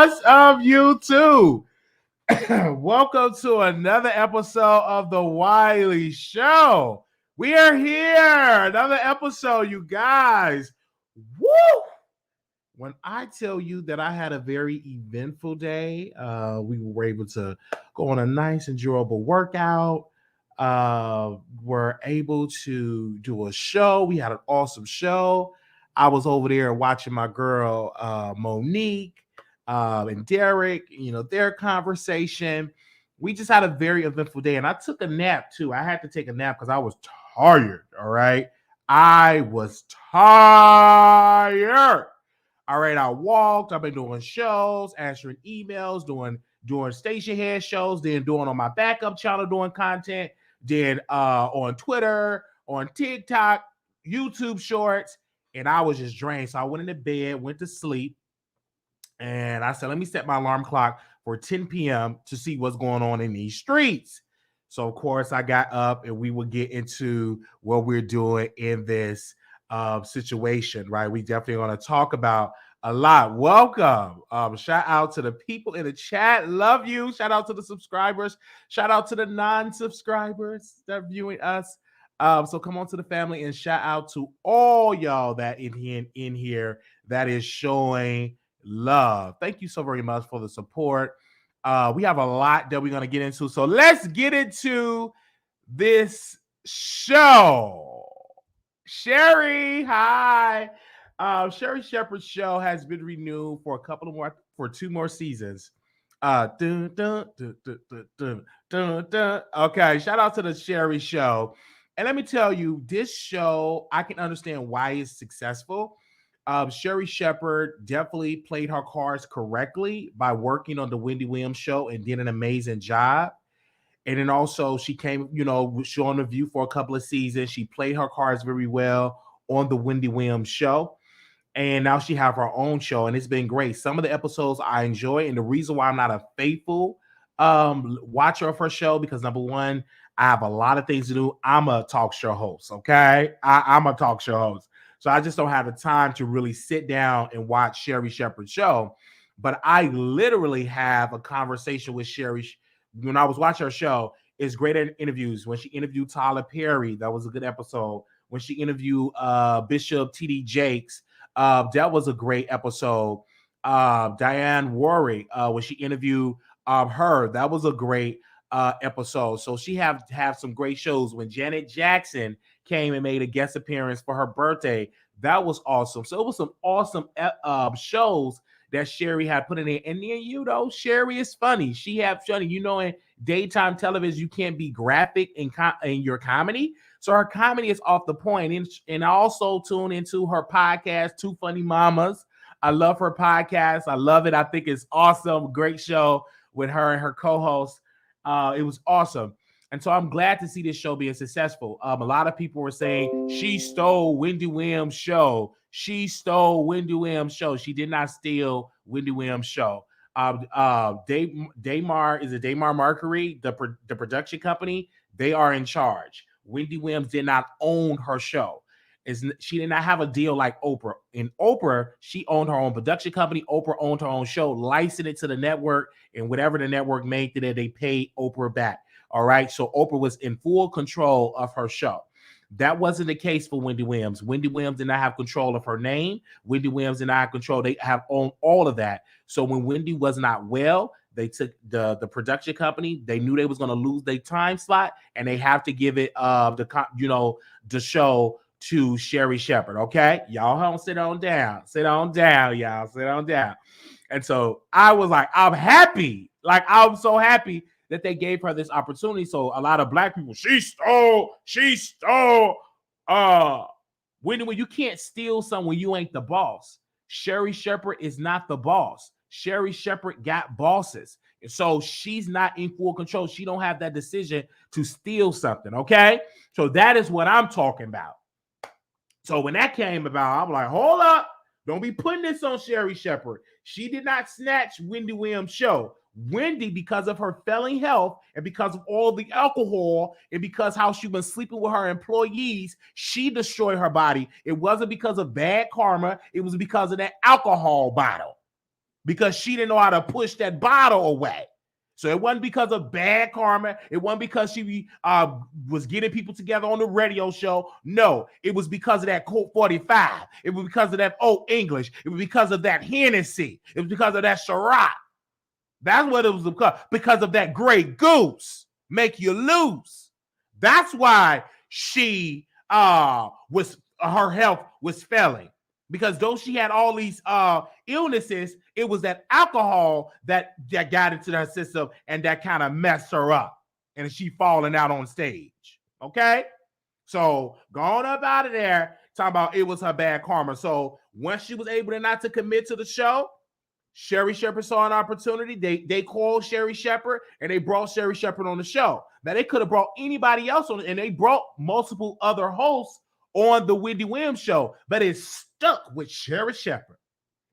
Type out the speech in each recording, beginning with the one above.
What's up, YouTube? Welcome to another episode of the Wiley Show. We are here. Another episode, you guys. Woo! When I tell you that I had a very eventful day, we were able to go on a nice, enjoyable workout. We're able to do a show. We had an awesome show. I was over there watching my girl Monique and Derek, their conversation. We just had a very eventful day, and I took a nap too. I had to take a nap because I was tired. All right, I was tired. All right, I walked. I've been doing shows, answering emails, doing station head shows, then doing on my backup channel, doing content, then on Twitter, on TikTok, YouTube Shorts, and I was just drained. So I went into bed, went to sleep, and I said, let me set my alarm clock for 10 p.m. to see what's going on in these streets. So, of course, I got up, and we will get into what we're doing in this situation, right? We definitely going to talk about a lot. Welcome. Shout out to the people in the chat. Love you. Shout out to the subscribers. Shout out to the non-subscribers that are viewing us. So come on to the family, and shout out to all y'all that in here that is showing love. Thank you so very much for the support. We have a lot that we're going to get into. So let's get into this show. Sherri, hi. Sherri Shepherd's show has been renewed for two more seasons. Okay, shout out to the Sherri show. And let me tell you, this show, I can understand why it's successful. Sherri Shepherd definitely played her cards correctly by working on the Wendy Williams show and did an amazing job. And then also she came, she on The View for a couple of seasons. She played her cards very well on the Wendy Williams show. And now she have her own show, and it's been great. Some of the episodes I enjoy, and the reason why I'm not a faithful watcher of her show, because number one, I have a lot of things to do. I'm a talk show host, okay? I'm a talk show host. So I just don't have the time to really sit down and watch Sherri Shepherd's show. But I literally have a conversation with Sherri. When I was watching her show, it's great interviews. When she interviewed Tyler Perry, that was a good episode. When she interviewed Bishop T.D. Jakes, that was a great episode. Diane Warwick, when she interviewed her, that was a great episode. So she have some great shows. When Janet Jackson came and made a guest appearance for her birthday, that was awesome. So it was some awesome shows that Sherri had put in there. And then, Sherri is funny. She have funny. In daytime television, you can't be graphic in your comedy. So her comedy is off the point. And I also tune into her podcast, Two Funny Mamas. I love her podcast. I love it. I think it's awesome. Great show with her and her co-host. It was awesome. And so I'm glad to see this show being successful. A lot of people were saying she stole Wendy Williams' show. She stole Wendy Williams' show. She did not steal Wendy Williams' show. Daymar Mercury, the production company, they are in charge. Wendy Williams did not own her show. She did not have a deal like Oprah. In Oprah, she owned her own production company. Oprah owned her own show, licensed it to the network, and whatever the network made today, they paid Oprah back. All right. So Oprah was in full control of her show. That wasn't the case for Wendy Williams. Wendy Williams did not have control of her name. Wendy Williams did not have control. They have owned all of that. So when Wendy was not well, they took the production company. They knew they was going to lose their time slot, and they have to give it the show to Sherri Shepherd. Okay, y'all home, sit on down, y'all, sit on down. And so I was like, I'm happy. Like, I'm so happy that they gave her this opportunity. So a lot of black people, she stole. When you can't steal something when you ain't the boss. Sherri Shepherd is not the boss. Sherri Shepherd got bosses. And so she's not in full control. She don't have that decision to steal something, okay? So that is what I'm talking about. So when that came about, I'm like, hold up. Don't be putting this on Sherri Shepherd. She did not snatch Wendy Williams' show. Wendy, because of her failing health and because of all the alcohol and because how she was sleeping with her employees, she destroyed her body. It wasn't because of bad karma. It was because of that alcohol bottle, because she didn't know how to push that bottle away. So it wasn't because of bad karma. It wasn't because she was getting people together on the radio show. No, it was because of that Colt 45. It was because of that Old English. It was because of that Hennessy. It was because of that Ciroc. That's what it was because of that Grey Goose. Make you lose. That's why she her health was failing. Because though she had all these illnesses, it was that alcohol that got into her system and that kind of messed her up. And she falling out on stage. Okay? So going up out of there, talking about it was her bad karma. So once she was able to not to commit to the show, Sherri Shepherd saw an opportunity. They called Sherri Shepherd and they brought Sherri Shepherd on the show. Now they could have brought anybody else on, and they brought multiple other hosts on the Wendy Williams show, but it stuck with Sherri Shepherd.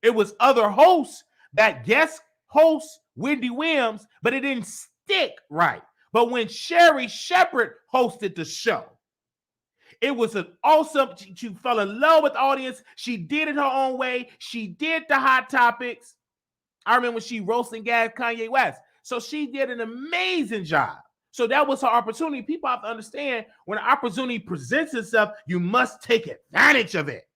It was other hosts that guest host Wendy Williams, but it didn't stick right. But when Sherri Shepherd hosted the show, it was an awesome. She fell in love with the audience. She did it her own way. She did the hot topics. I remember when she roasted gas Kanye West. So she did an amazing job. So that was her opportunity. People have to understand, when an opportunity presents itself, you must take advantage of it.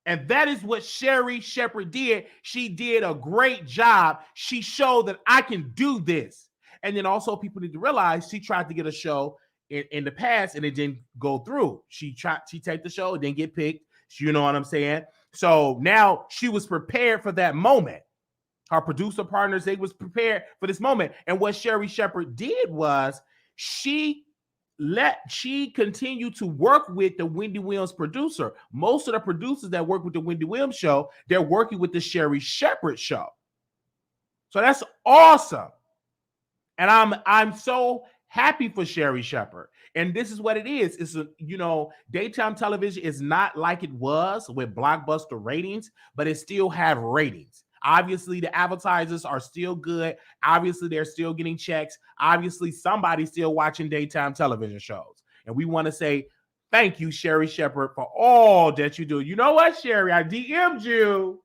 And that is what Sherri Shepherd did. She did a great job. She showed that I can do this. And then also people need to realize she tried to get a show in the past and it didn't go through. She taped the show, it didn't get picked. You know what I'm saying? So now she was prepared for that moment. Her producer partners, they was prepared for this moment. And what Sherri Shepherd did was she continued to work with the Wendy Williams producer. Most of the producers that work with the Wendy Williams show, they're working with the Sherri Shepherd show. So that's awesome. And I'm so happy for Sherri Shepherd. And this is what it is. It's daytime television is not like it was with blockbuster ratings, but it still have ratings. Obviously, the advertisers are still good. Obviously, they're still getting checks. Obviously, somebody's still watching daytime television shows. And we want to say thank you, Sherri Shepherd, for all that you do. You know what, Sherri? I DM'd you.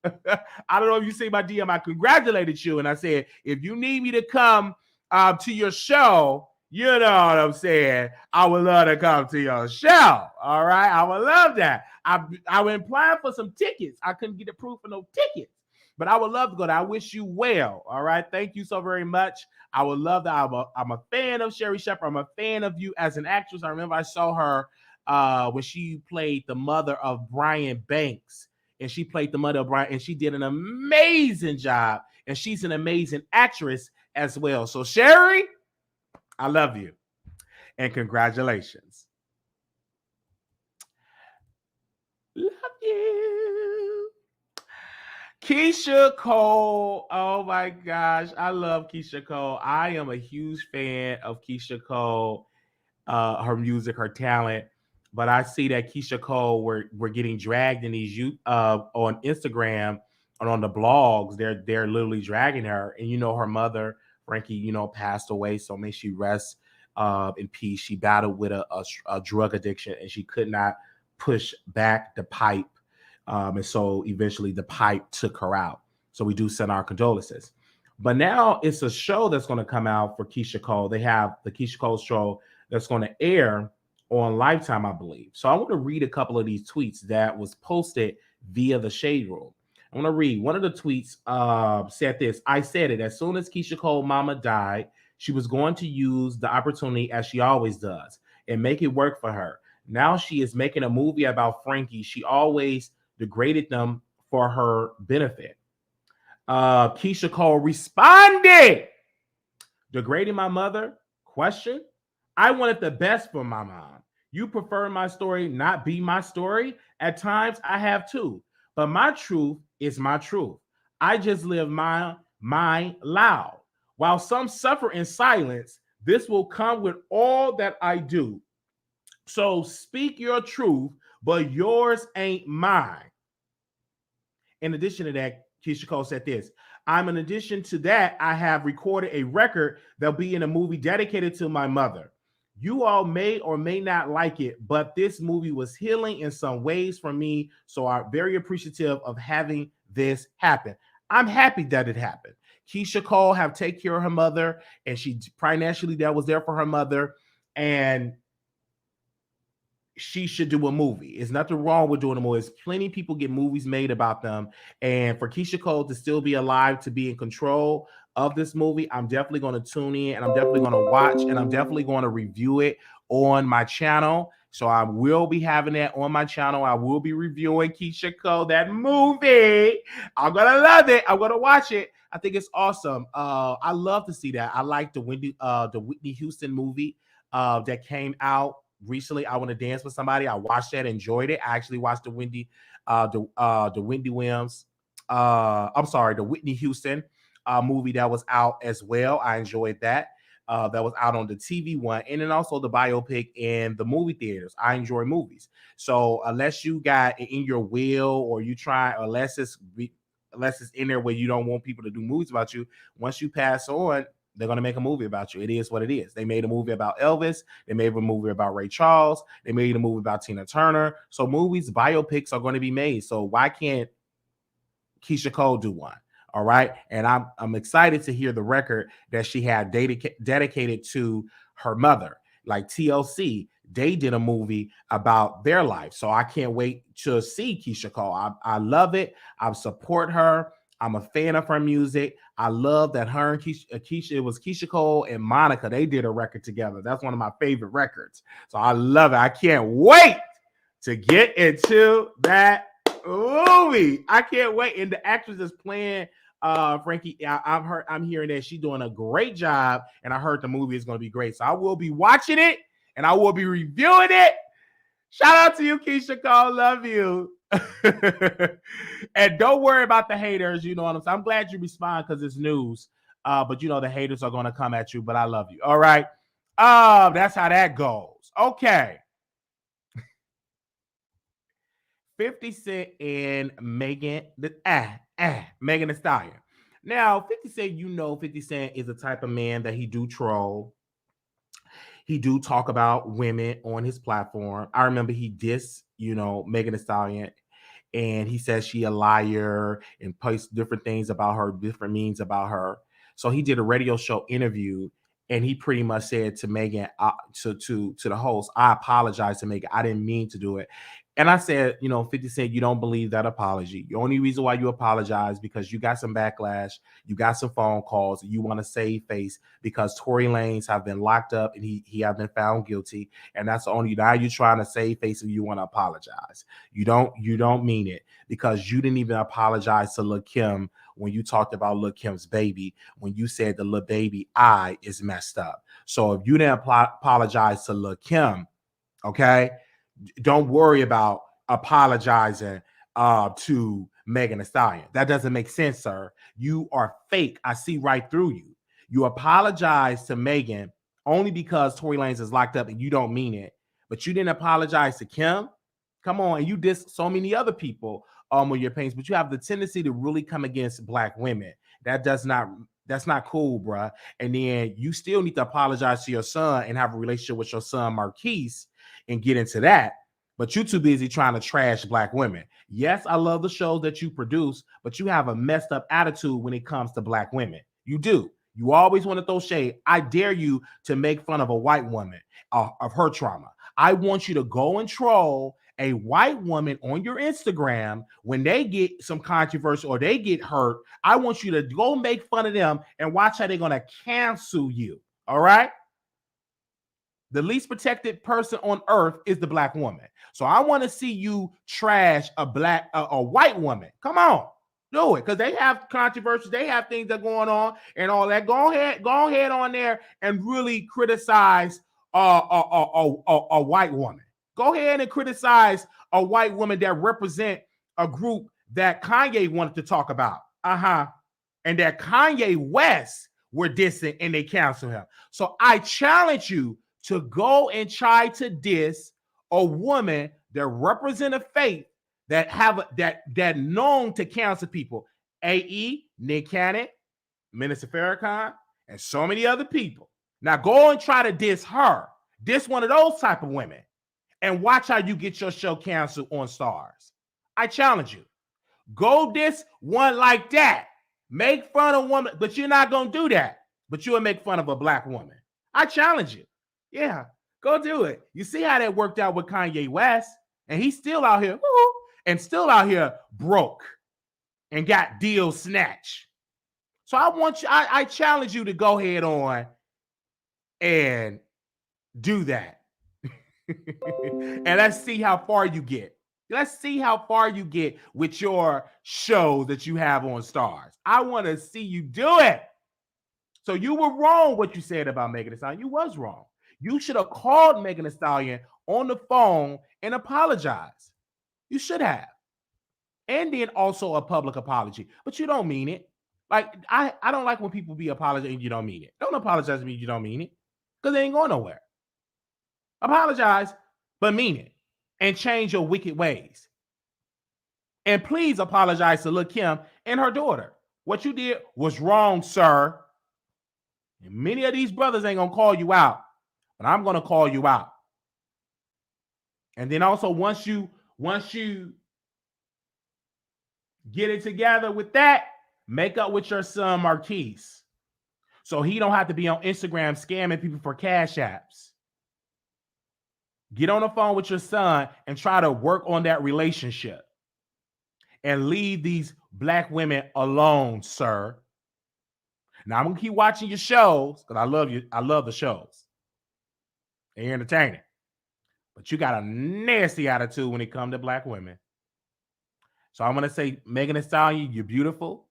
I don't know if you see my DM. I congratulated you. And I said, if you need me to come to your show, you know what I'm saying, I would love to come to your show. All right? I would love that. I was applying for some tickets. I couldn't get approved for no tickets. But I would love to go there. I wish you well. All right. Thank you so very much. I would love that. I'm a fan of Sherri Shepherd. I'm a fan of you as an actress. I remember I saw her when she played the mother of Brian Banks. And she played the mother of Brian. And she did an amazing job. And she's an amazing actress as well. So, Sherri, I love you. And congratulations. Love you. Keyshia Cole. Oh my gosh. I love Keyshia Cole. I am a huge fan of Keyshia Cole, her music, her talent. But I see that Keyshia Cole, we're getting dragged in these on Instagram and on the blogs. They're literally dragging her. And her mother, Frankie, passed away. So may she rest in peace. She battled with a drug addiction and she could not push back the pipe. And so eventually the pipe took her out. So we do send our condolences. But now it's a show that's going to come out for Keyshia Cole. They have the Keyshia Cole show that's going to air on Lifetime, I believe. So I want to read a couple of these tweets that was posted via the Shade Room. I want to read one of the tweets. Said this: I said it as soon as Keyshia Cole mama died, she was going to use the opportunity as she always does and make it work for her. Now she is making a movie about Frankie. She always degraded them for her benefit. Keyshia Cole responded, degrading my mother? Question. I wanted the best for my mom. You prefer my story not be my story? At times I have too. But my truth is my truth. I just live mine loud. While some suffer in silence, this will come with all that I do. So speak your truth, but yours ain't mine. In addition to that, Keyshia Cole said this: in addition to that, I have recorded a record that'll be in a movie dedicated to my mother. You all may or may not like it, but this movie was healing in some ways for me. So I'm very appreciative of having this happen. I'm happy that it happened. Keyshia Cole have taken care of her mother, and she financially that was there for her mother, and she should do a movie. There's nothing wrong with doing a movie. There's plenty of people get movies made about them. And for Keyshia Cole to still be alive, to be in control of this movie, I'm definitely going to tune in and I'm definitely going to watch and I'm definitely going to review it on my channel. So I will be having that on my channel. I will be reviewing Keyshia Cole, that movie. I'm going to love it. I'm going to watch it. I think it's awesome. I love to see that. I like the Whitney Houston movie that came out recently. I Want to Dance with Somebody. I watched that, enjoyed it. I actually watched the Wendy Williams. The Whitney Houston movie that was out as well. I enjoyed that. That was out on the TV one, and then also the biopic in the movie theaters. I enjoy movies. So unless you got it in your will, or you try, unless it's in there where you don't want people to do movies about you, once you pass on, they're going to make a movie about you. It is what it is. They made a movie about Elvis. They made a movie about Ray Charles. They made a movie about Tina Turner. So movies, biopics are going to be made. So why can't Keyshia Cole do one? All right. And I'm excited to hear the record that she had dedicated to her mother. Like TLC, they did a movie about their life. So I can't wait to see Keyshia Cole. I love it. I support her. I'm a fan of her music. I love that her and Keyshia, it was Keyshia Cole and Monica. They did a record together. That's one of my favorite records. So I love it. I can't wait to get into that movie. I can't wait. And the actress is playing Frankie. I'm hearing that she's doing a great job, and I heard the movie is going to be great. So I will be watching it and I will be reviewing it. Shout out to you, Keyshia Cole. Love you. And don't worry about the haters. You know what I'm saying? I'm glad you respond because it's news. But you know the haters are going to come at you. But I love you. All right. That's how that goes. Okay. 50 Cent and Megan Thee Stallion. Now, 50 Cent, 50 Cent is the type of man that he do troll. He do talk about women on his platform. I remember he dissed, Megan Thee Stallion, and he says she a liar and posts different things about her, different memes about her. So he did a radio show interview, and he pretty much said to Megan, to the host, I apologize to Megan. I didn't mean to do it. And I said, 50 Cent, you don't believe that apology. The only reason why you apologize because you got some backlash, you got some phone calls, you want to save face because Tory Lanez have been locked up and he have been found guilty. And that's the only, now you're trying to save face and you want to apologize. You don't mean it because you didn't even apologize to Lil' Kim when you talked about Lil' Kim's baby, when you said the Lil' baby eye is messed up. So if you didn't apologize to Lil' Kim, okay, don't worry about apologizing to Megan Thee Stallion. That doesn't make sense, sir. You are fake. I see right through you. You apologize to Megan only because Tory Lanez is locked up and you don't mean it. But you didn't apologize to Kim. Come on, and you diss so many other people with your pains. But you have the tendency to really come against Black women. That's not cool, bruh. And then you still need to apologize to your son and have a relationship with your son, Marquise, and get into that. But you're too busy trying to trash Black women. Yes, I love the shows that you produce, but you have a messed up attitude when it comes to Black women. You do. You always want to throw shade. I dare you to make fun of a white woman of her trauma. I want you to go and troll a white woman on your Instagram when they get some controversy or they get hurt. I want you to go make fun of them and watch how they're going to cancel you. All right? The least protected person on earth is the black woman. So I want to see you trash a white woman. Come on, do it, because they have controversies, they have things that are going on and all that. Go ahead on there and really criticize a white woman. Go ahead and criticize a white woman that represent a group that Kanye wanted to talk about. And that Kanye West were dissing and they canceled him. So I challenge you to go and try to diss a woman that represent a faith that have that known to cancel people. AE, Nick Cannon, Minister Farrakhan, and so many other people. Now go and try to diss her. Diss one of those type of women and watch how you get your show canceled on Stars. I challenge you. Go diss one like that. Make fun of a woman, but you're not going to do that. But you'll make fun of a black woman. I challenge you. Yeah, go do it. You see how that worked out with Kanye West, and he's still out here, and still out here broke and got deals snatched. So I challenge you to go ahead on and do that. And let's see how far you get. Let's see how far you get with your show that you have on Stars. I want to see you do it. So you were wrong what you said about Megan Thee Stallion. You was wrong. You should have called Megan Thee Stallion on the phone and apologized. You should have. And then also a public apology. But you don't mean it. Like, I don't like when people be apologizing and you don't mean it. Don't apologize to me if you don't mean it. Because they ain't going nowhere. Apologize, but mean it. And change your wicked ways. And please apologize to Lil' Kim and her daughter. What you did was wrong, sir. And many of these brothers ain't going to call you out. But I'm going to call you out. And then also once you get it together with that, make up with your son Marquise. So he don't have to be on Instagram scamming people for cash apps. Get on the phone with your son and try to work on that relationship. And leave these black women alone, sir. Now I'm going to keep watching your shows because I love you. I love the shows. They're entertaining. But you got a nasty attitude when it comes to black women. So I'm going to say, Megan Thee Stallion, you're beautiful.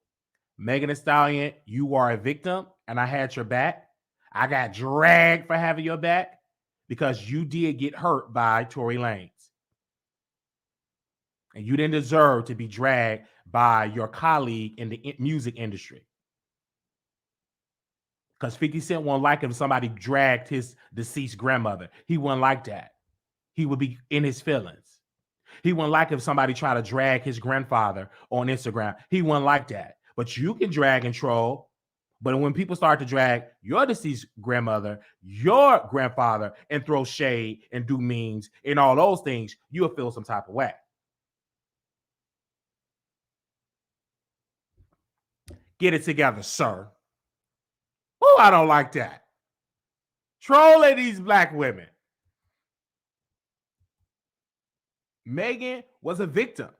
Megan Thee Stallion, you are a victim, and I had your back. I got dragged for having your back because you did get hurt by Tory Lanez. And you didn't deserve to be dragged by your colleague in the music industry. Because 50 Cent won't like if somebody dragged his deceased grandmother. He wouldn't like that. He would be in his feelings. He wouldn't like if somebody tried to drag his grandfather on Instagram. He wouldn't like that. But you can drag and troll. But when people start to drag your deceased grandmother, your grandfather, and throw shade and do memes and all those things, you'll feel some type of way. Get it together, sir. Oh, I don't like that. Trolling these black women. Megan was a victim.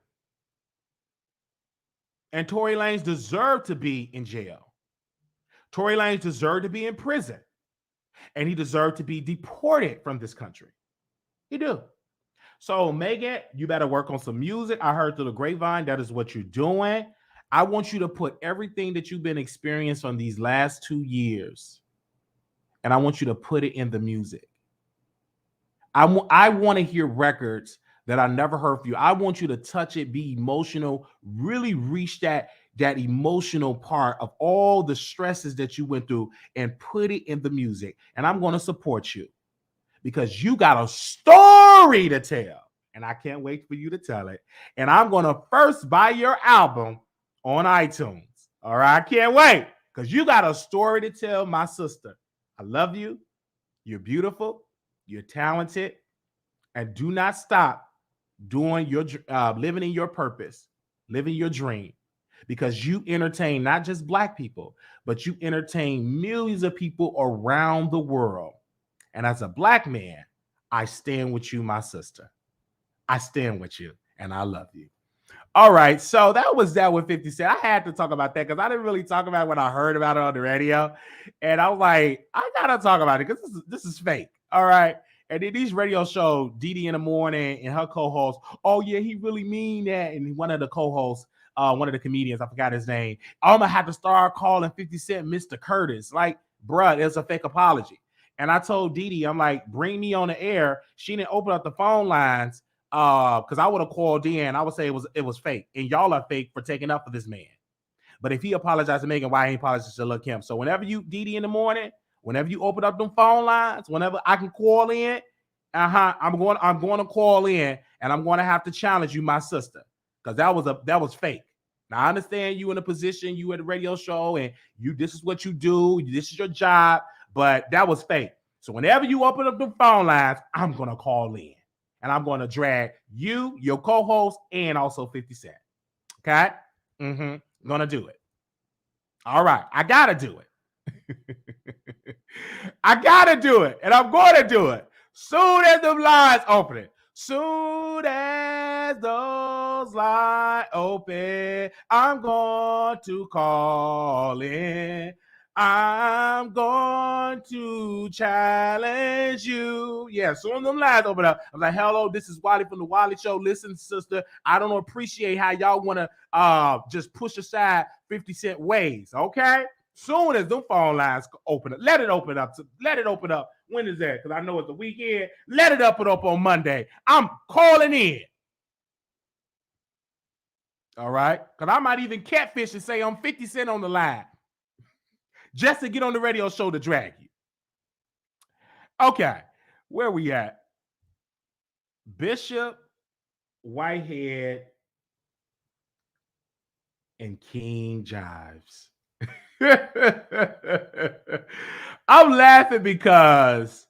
And Tory Lanez deserved to be in jail. Tory Lanez deserved to be in prison. And he deserved to be deported from this country. He do. So, Megan, you better work on some music. I heard through the grapevine that is what you're doing. I want you to put everything that you've been experiencing on these last 2 years, and I want you to put it in the music. I want to hear records that I never heard from you. I want you to touch it, be emotional, really reach that emotional part of all the stresses that you went through and put it in the music. And I'm going to support you because you got a story to tell, and I can't wait for you to tell it. And I'm going to first buy your album on iTunes. All right. I can't wait because you got a story to tell, my sister. I love you. You're beautiful. You're talented. And do not stop doing your living in your purpose, living your dream, because you entertain not just black people, but you entertain millions of people around the world. And as a black man, I stand with you, my sister. I stand with you, and I love you. All right, so that was that with 50 Cent. I had to talk about that because I didn't really talk about it when I heard about it on the radio. And I was like, I gotta talk about it because this is fake. All right. And then these radio shows, Dee in the morning and her co-host, oh yeah, he really mean that. And one of the co-hosts, one of the comedians, I forgot his name. I'm gonna have to start calling 50 Cent Mr. Curtis. Like, bruh, it's a fake apology. And I told Dee, I'm like, bring me on the air. She didn't open up the phone lines because I would have called in. I would say it was fake, and y'all are fake for taking up for this man. But if he apologized to Megan, why he apologized to Lil Kim? So whenever you Dee in the morning, whenever you open up them phone lines, whenever I can call in, I'm going to call in, and I'm going to have to challenge you, my sister, because that was fake. Now I understand you in a position, you at a radio show, and this is what you do, this is your job, but that was fake. So whenever you open up the phone lines, I'm going to call in. And I'm going to drag you, your co-host, and also 50 Cent. Okay? I'm going to do it. All right. I got to do it. I got to do it. And I'm going to do it. Soon as the lines open. Soon as those lines open, I'm going to call in. I'm going to challenge you. Yeah, soon as them lines open up, I'm like, hello, this is Wiley from the Wiley Show. Listen, sister, I don't appreciate how y'all want to just push aside 50 Cent ways, okay? Soon as them phone lines open up, let it open up. Let it open up. When is that? Because I know it's the weekend. Let it open up on Monday. I'm calling in. All right? Because I might even catfish and say I'm 50 Cent on the line, just to get on the radio show to drag you. Okay, where we at? Bishop, Whitehead, and King Jives. I'm laughing because,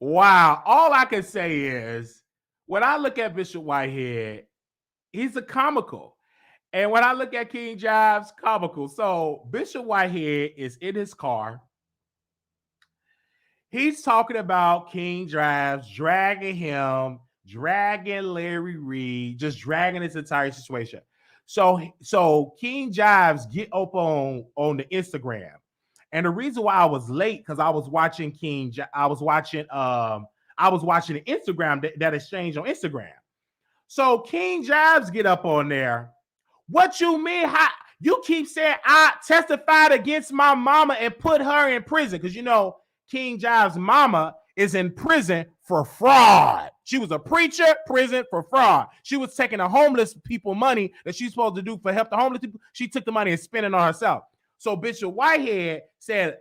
wow, all I can say is when I look at Bishop Whitehead, he's a comical. And when I look at King Jives, comical. So Bishop Whitehead is in his car. He's talking about King Jives, dragging him, dragging Larry Reid, just dragging this entire situation. So King Jives get up on the Instagram. And the reason why I was late, because I was watching I was watching the Instagram that exchange on Instagram. So King Jives get up on there. What you mean? How you keep saying I testified against my mama and put her in prison? Because you know King Jives' mama is in prison for fraud. She was a preacher, prison for fraud. She was taking the homeless people money that she's supposed to do for help the homeless people. She took the money and spent it on herself. So Bishop Whitehead said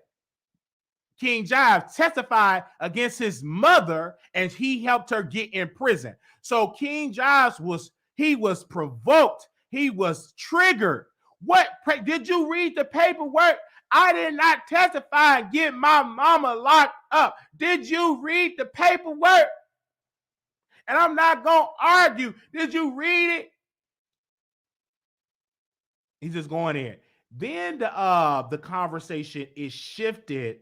King Jives testified against his mother and he helped her get in prison. So King Jives was provoked. He was triggered. What did you read the paperwork? I did not testify and get my mama locked up. Did you read the paperwork? And I'm not going to argue. Did you read it? He's just going in. Then the conversation is shifted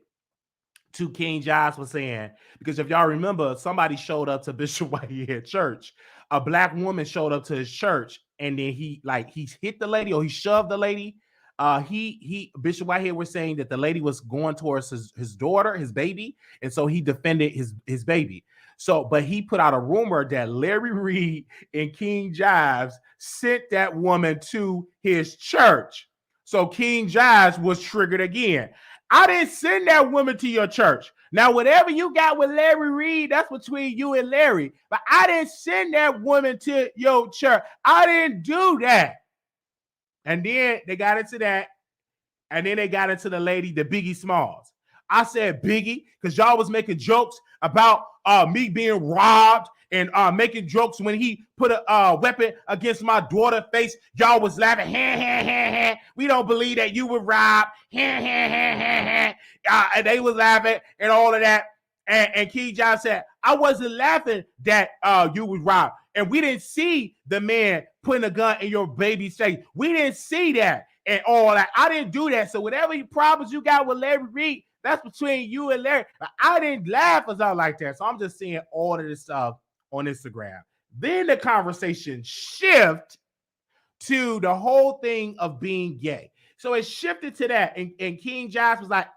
to King Jives was saying, because if y'all remember, somebody showed up to Bishop Whitehead church. A black woman showed up to his church, and then he hit the lady or he shoved the lady. Bishop Whitehead was saying that the lady was going towards his daughter, his baby, and so he defended his baby. So, but he put out a rumor that Larry Reid and King Jives sent that woman to his church. So King Jives was triggered again. I didn't send that woman to your church. Now, whatever you got with Larry Reid, that's between you and Larry. But I didn't send that woman to your church. I didn't do that. And then they got into that. And then they got into the lady, the Biggie Smalls. I said Biggie because y'all was making jokes about me being robbed and making jokes when he put a weapon against my daughter's face. Y'all was laughing. We don't believe that you were robbed. And they was laughing and all of that. And King Jives said, I wasn't laughing that you was robbed. And we didn't see the man putting a gun in your baby's face. We didn't see that and all that. I didn't do that. So whatever problems you got with Larry Reid, That's between you and Larry. I didn't laugh or something like that. So I'm just seeing all of this stuff on Instagram. Then the conversation shift to the whole thing of being gay. So it shifted to that. And King Jives was like,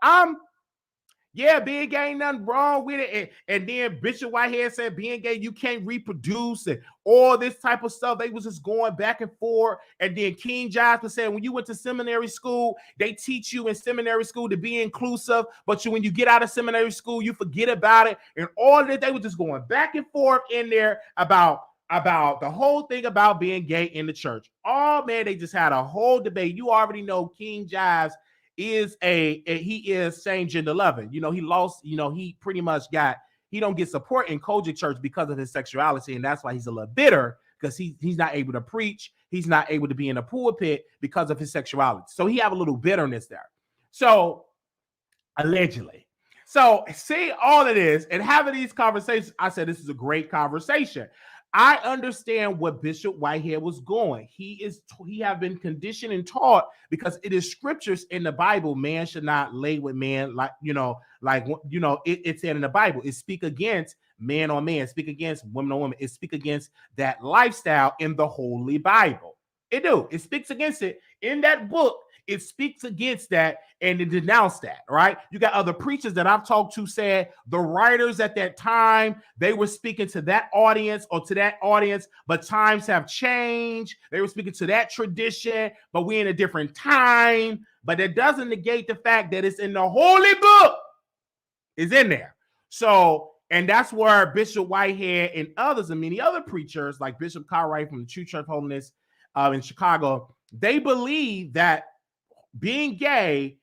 being gay ain't nothing wrong with it. And then Bishop Whitehead said, being gay, you can't reproduce and all this type of stuff. They was just going back and forth. And then King Jives said, when you went to seminary school, they teach you in seminary school to be inclusive. But when you get out of seminary school, you forget about it. And all of that, they were just going back and forth in there about the whole thing about being gay in the church. Oh, man, they just had a whole debate. You already know King Jives is he is same gender loving. He lost, he pretty much he don't get support in Kojic church because of his sexuality, and that's why he's a little bitter, because he's not able to preach, he's not able to be in a pulpit because of his sexuality. So he have a little bitterness there. So allegedly. So seeing all of this and having these conversations, I said this is a great conversation. I understand what Bishop Whitehead was going. He have been conditioned and taught, because it is scriptures in the Bible. Man should not lay with man, it said in the Bible. It speak against man on man, speak against woman on woman. It speak against that lifestyle in the Holy Bible. It do. It speaks against it in that book. It speaks against that and it denounced that, right? You got other preachers that I've talked to said the writers at that time, they were speaking to that audience or to that audience, but times have changed. They were speaking to that tradition, but we're in a different time. But that doesn't negate the fact that it's in the Holy Book. It's in there. So, and that's where Bishop Whitehead and others and many other preachers like Bishop Cartwright from the True Church of Holiness in Chicago, they believe that being gay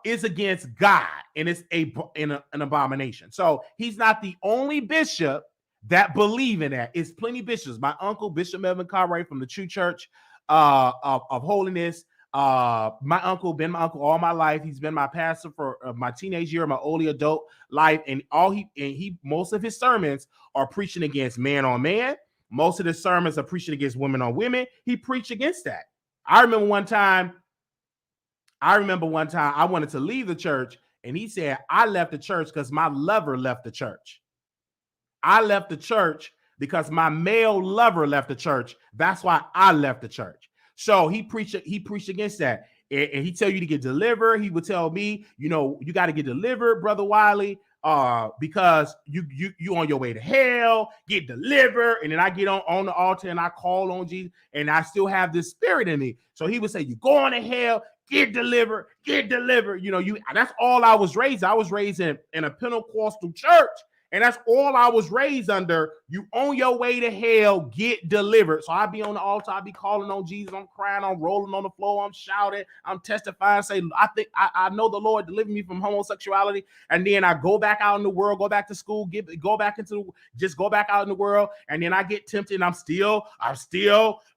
is against God and it's an abomination. So he's not the only bishop that believe in that. It's plenty of bishops. My uncle, Bishop Melvin Cartwright from the True Church of Holiness. My uncle, been my uncle all my life. He's been my pastor for my teenage year, my early adult life, and most of his sermons are preaching against man on man. Most of the sermons are preaching against women on women. He preached against that. I remember one time I wanted to leave the church, and he said, I left the church because my lover left the church. I left the church because my male lover left the church. That's why I left the church. So he preached against that. And he tell you to get delivered. He would tell me, you got to get delivered, Brother Wiley, because you on your way to hell, get delivered. And then I get on the altar and I call on Jesus, and I still have this spirit in me. So he would say, you going to hell, get delivered, get delivered. That's all I was raised. I was raised in a Pentecostal church. And that's all I was raised under. You on your way to hell, get delivered. So I be on the altar, I be calling on Jesus, I'm crying, I'm rolling on the floor, I'm shouting, I'm testifying, say, I know the Lord delivered me from homosexuality. And then I go back out in the world, go back to school, go back out in the world, and then I get tempted, and I'm still,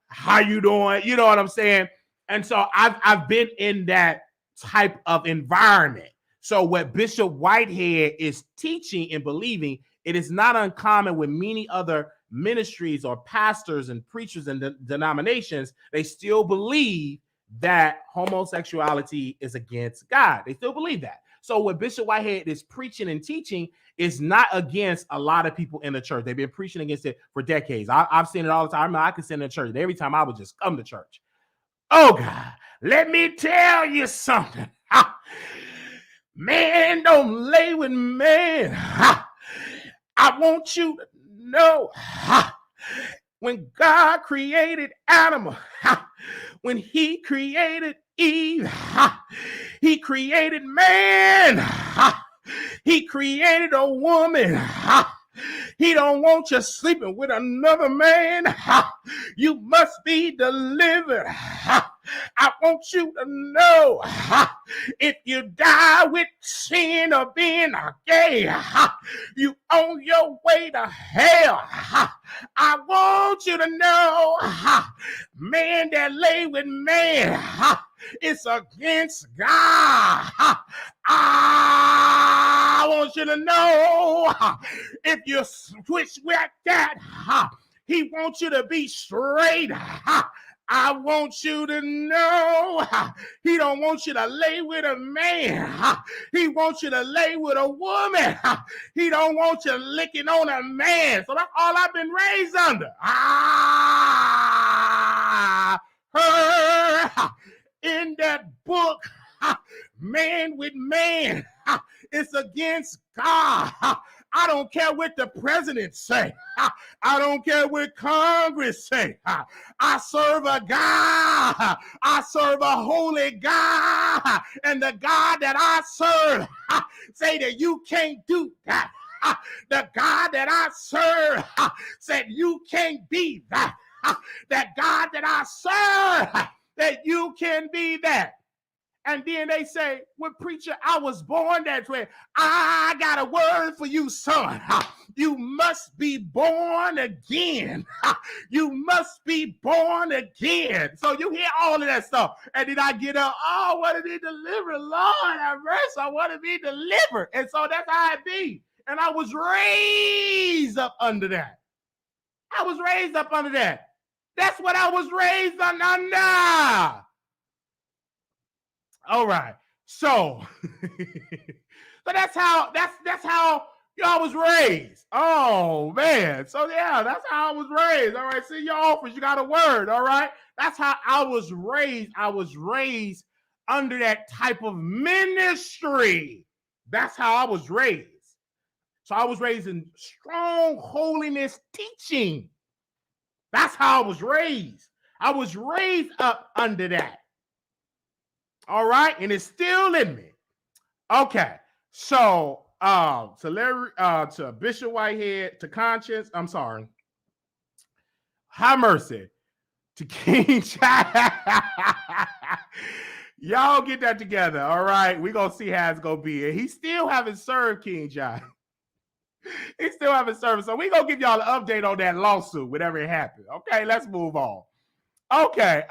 how you doing? You know what I'm saying? And so I've been in that type of environment. So what Bishop Whitehead is teaching and believing, it is not uncommon with many other ministries or pastors and preachers and denominations. They still believe that homosexuality is against God. They still believe that. So what Bishop Whitehead is preaching and teaching is not against a lot of people in the church. They've been preaching against it for decades. I've seen it all the time. I could sit in the church, and every time I would just come to church. Oh God, let me tell you something. Man, don't lay with man. I want you to know, when God created Adam, when he created Eve, he created man. He created a woman. He don't want you sleeping with another man. You must be delivered. I want you to know, if you die with sin or being gay, you on your way to hell. I want you to know, man that lay with man, it's against God. I want you to know, if you switch with that, he wants you to be straight. I want you to know he don't want you to lay with a man. He wants you to lay with a woman. He don't want you licking on a man. So that's all I've been raised under. Her in that book, man with man. It's against God. I don't care what the president say. I don't care what Congress say. I serve a God. I serve a holy God. And the God that I serve say that you can't do that. The God that I serve said you can't be that. That God that I serve, that you can be that. And then they say, well, preacher, I was born that way. I got a word for you, son. You must be born again. You must be born again. So you hear all of that stuff. And then I get up, oh, I want to be delivered. Lord have mercy, I want to be delivered. And so that's how it be. And I was raised up under that. I was raised up under that. That's what I was raised under. All right. So, so that's how y'all was raised. Oh man. So yeah, that's how I was raised. All right. See your offers. You got a word. All right. That's how I was raised. I was raised under that type of ministry. That's how I was raised. So I was raised in strong holiness teaching. That's how I was raised. I was raised up under that. All right, and it's still in me. Okay, so to Larry, to Bishop Whitehead, to Conscience, I'm sorry, have mercy, to King Jives. Y'all get that together, all right? We're gonna see how it's gonna be. And he still haven't served King Jives. He still haven't served. So we're gonna give y'all an update on that lawsuit, whenever it happened. Okay, let's move on. Okay,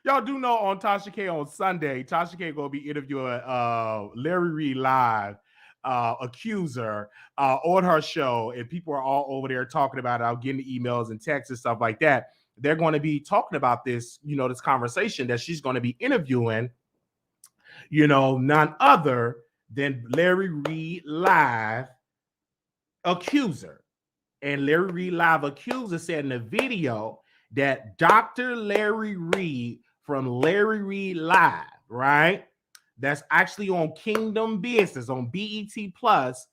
y'all do know on Tasha K on Sunday, Tasha K gonna be interviewing Larry Reid live, accuser, on her show, and people are all over there talking about it. I'm getting emails and texts and stuff like that. They're going to be talking about this, this conversation that she's going to be interviewing, none other than Larry Reid live accuser. And Larry Reid live accuser said in the video that Dr. Larry Reid from Larry Reid Live, right? That's actually on Kingdom Business on BET Plus,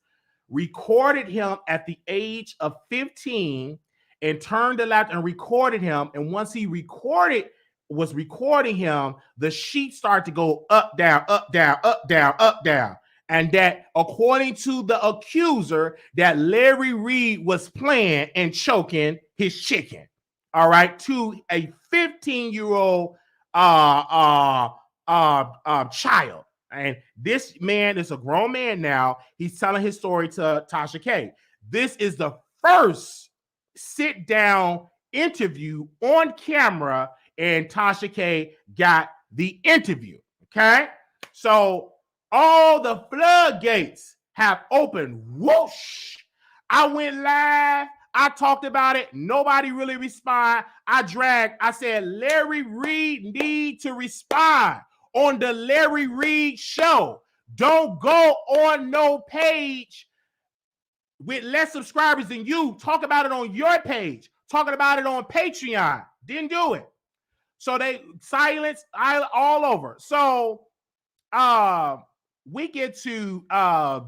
recorded him at the age of 15 and turned the laptop and recorded him. And once he was recording him, the sheet started to go up, down, up, down, up, down, up, down. And that, according to the accuser, that Larry Reid was playing and choking his chicken. All right, to a 15-year-old child. And this man is a grown man now. He's telling his story to Tasha K. This is the first sit-down interview on camera, and Tasha K got the interview. Okay, so all the floodgates have opened. Whoosh! I went live. I talked about it. Nobody really responded. I said, Larry Reid need to respond on the Larry Reid Show. Don't go on no page with less subscribers than you. Talk about it on your page. Talking about it on Patreon. Didn't do it. So they silenced all over. So we get to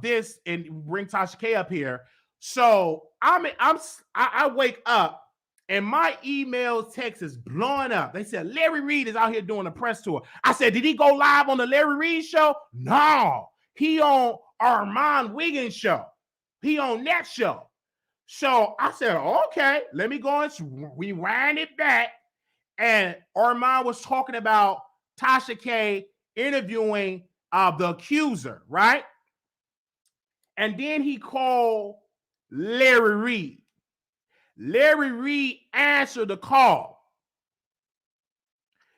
this and bring Tasha K up here. So I wake up and my email text is blowing up. They said Larry Reid is out here doing a press tour. I said, did he go live on the Larry Reid Show? No, he on Armand Wiggins' show. He on that show. So I said, okay, let me go and rewind it back. And Armand was talking about Tasha K interviewing the accuser, right? And then he called Larry Reid. Larry Reid answered the call,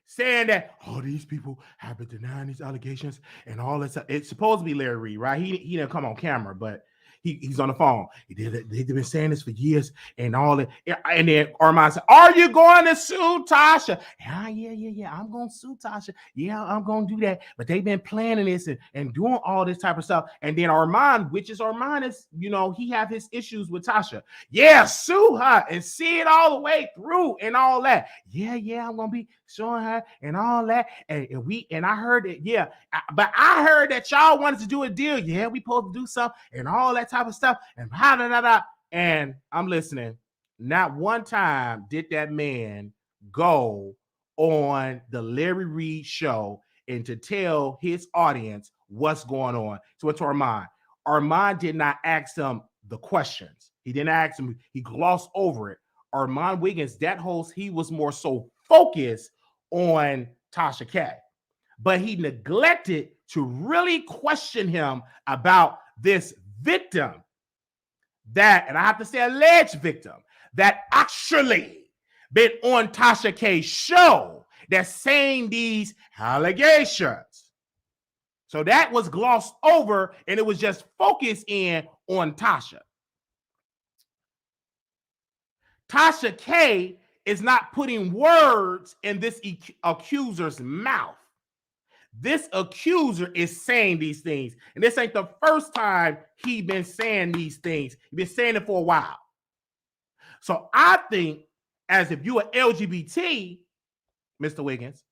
saying that, these people have been denying these allegations and all this. It's supposed to be Larry Reid, right? He didn't come on camera, but he's on the phone. They've been saying this for years and all that. And then Armand said, "Are you going to sue Tasha?" Yeah. I'm going to sue Tasha. Yeah, I'm going to do that. But they've been planning this and doing all this type of stuff. And then Armand, is, he have his issues with Tasha. Yeah, sue her and see it all the way through and all that. Yeah, I'm going to be suing her and all that. And I heard it. Yeah, but I heard that y'all wanted to do a deal. Yeah, we supposed to do something and all that type of stuff. And and I'm listening. Not one time did that man go on the Larry Reid show and to tell his audience what's going on. So it's Armand. Armand did not ask him the questions. He didn't ask him. He glossed over it. Armand Wiggins, that host, he was more so focused on Tasha K. But he neglected to really question him about this victim that, and I have to say alleged victim, that actually been on Tasha K's show that's saying these allegations. So that was glossed over and it was just focused in on Tasha. Tasha K is not putting words in this accuser's mouth. This accuser is saying these things. And this ain't the first time he been saying these things. He's been saying it for a while. So I think as if you are LGBT, Mr. Wiggins,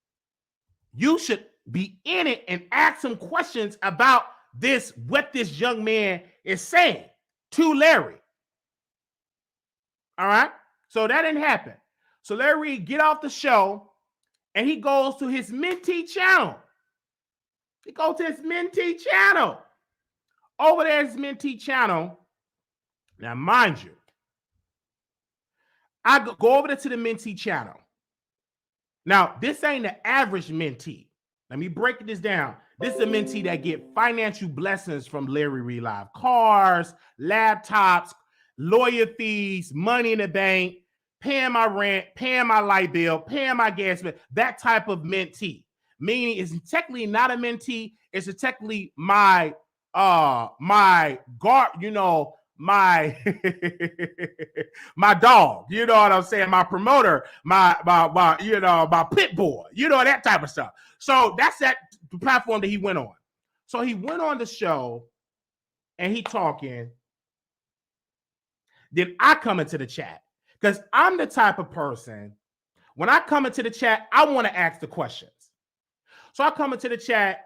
you should be in it and ask some questions about this, what this young man is saying to Larry. All right? So that didn't happen. So Larry Reid get off the show and he goes to his mentee channel. He goes to his mentee channel. Over there, his mentee channel. Now, mind you, I go over there to the mentee channel. Now, this ain't the average mentee. Let me break this down. This is a mentee that get financial blessings from Larry Reid Live. Cars, laptops, lawyer fees, money in the bank, paying my rent, paying my light bill, paying my gas bill, that type of mentee. Meaning it's technically not a mentee, it's technically my guard, my my dog, you know what I'm saying? My promoter, my pit bull, that type of stuff. So that's that platform that he went on. So he went on the show and he talking. Then I come into the chat because I'm the type of person, when I come into the chat, I want to ask the questions. So I come into the chat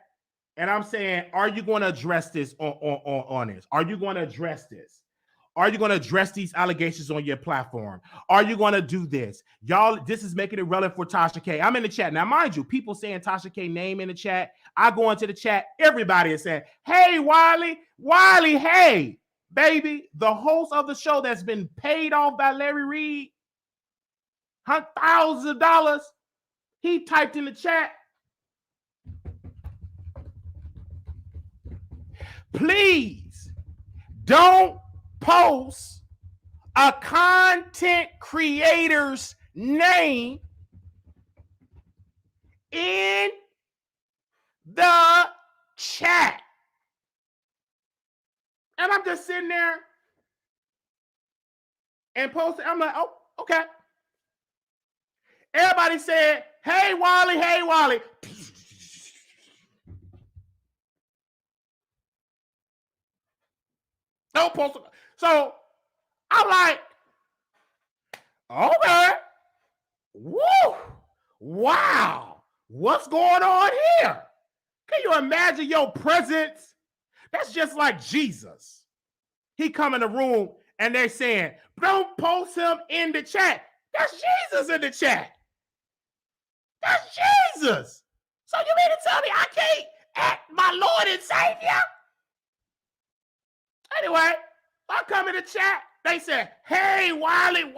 and I'm saying, are you going to address this on this? Are you going to address this? Are you going to address these allegations on your platform? Are you going to do this? Y'all, this is making it relevant for Tasha K. I'm in the chat. Now, mind you, people saying Tasha K name in the chat. I go into the chat. Everybody is saying, hey, Wiley, hey, baby, the host of the show that's been paid off by Larry Reid, thousands of dollars, he typed in the chat, please don't post a content creator's name in the chat. And I'm just sitting there and posting. I'm like, oh, okay. Everybody said, hey, Wiley, hey, Wiley. No post. So I'm like, okay. Woo! Wow. What's going on here? Can you imagine your presence? That's just like Jesus. He come in the room and they're saying, don't post him in the chat. That's Jesus in the chat. That's Jesus. So you mean to tell me I can't act my Lord and Savior? Anyway, I come in the chat. They said, hey, Wiley,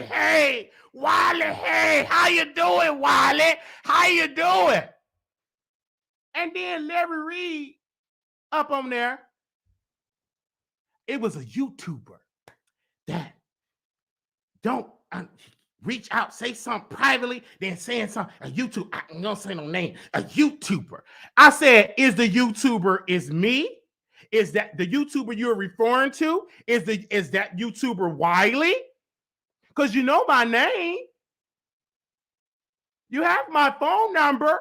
hey, Wiley, hey, how you doing, Wiley? How you doing? And then Larry Reid up on there, it was a YouTuber that don't reach out, say something privately, then saying something, a YouTuber, I don't say no name, a YouTuber. I said, is the YouTuber is me? Is that the YouTuber you're referring to? Is that YouTuber Wiley? Because you know my name. You have my phone number.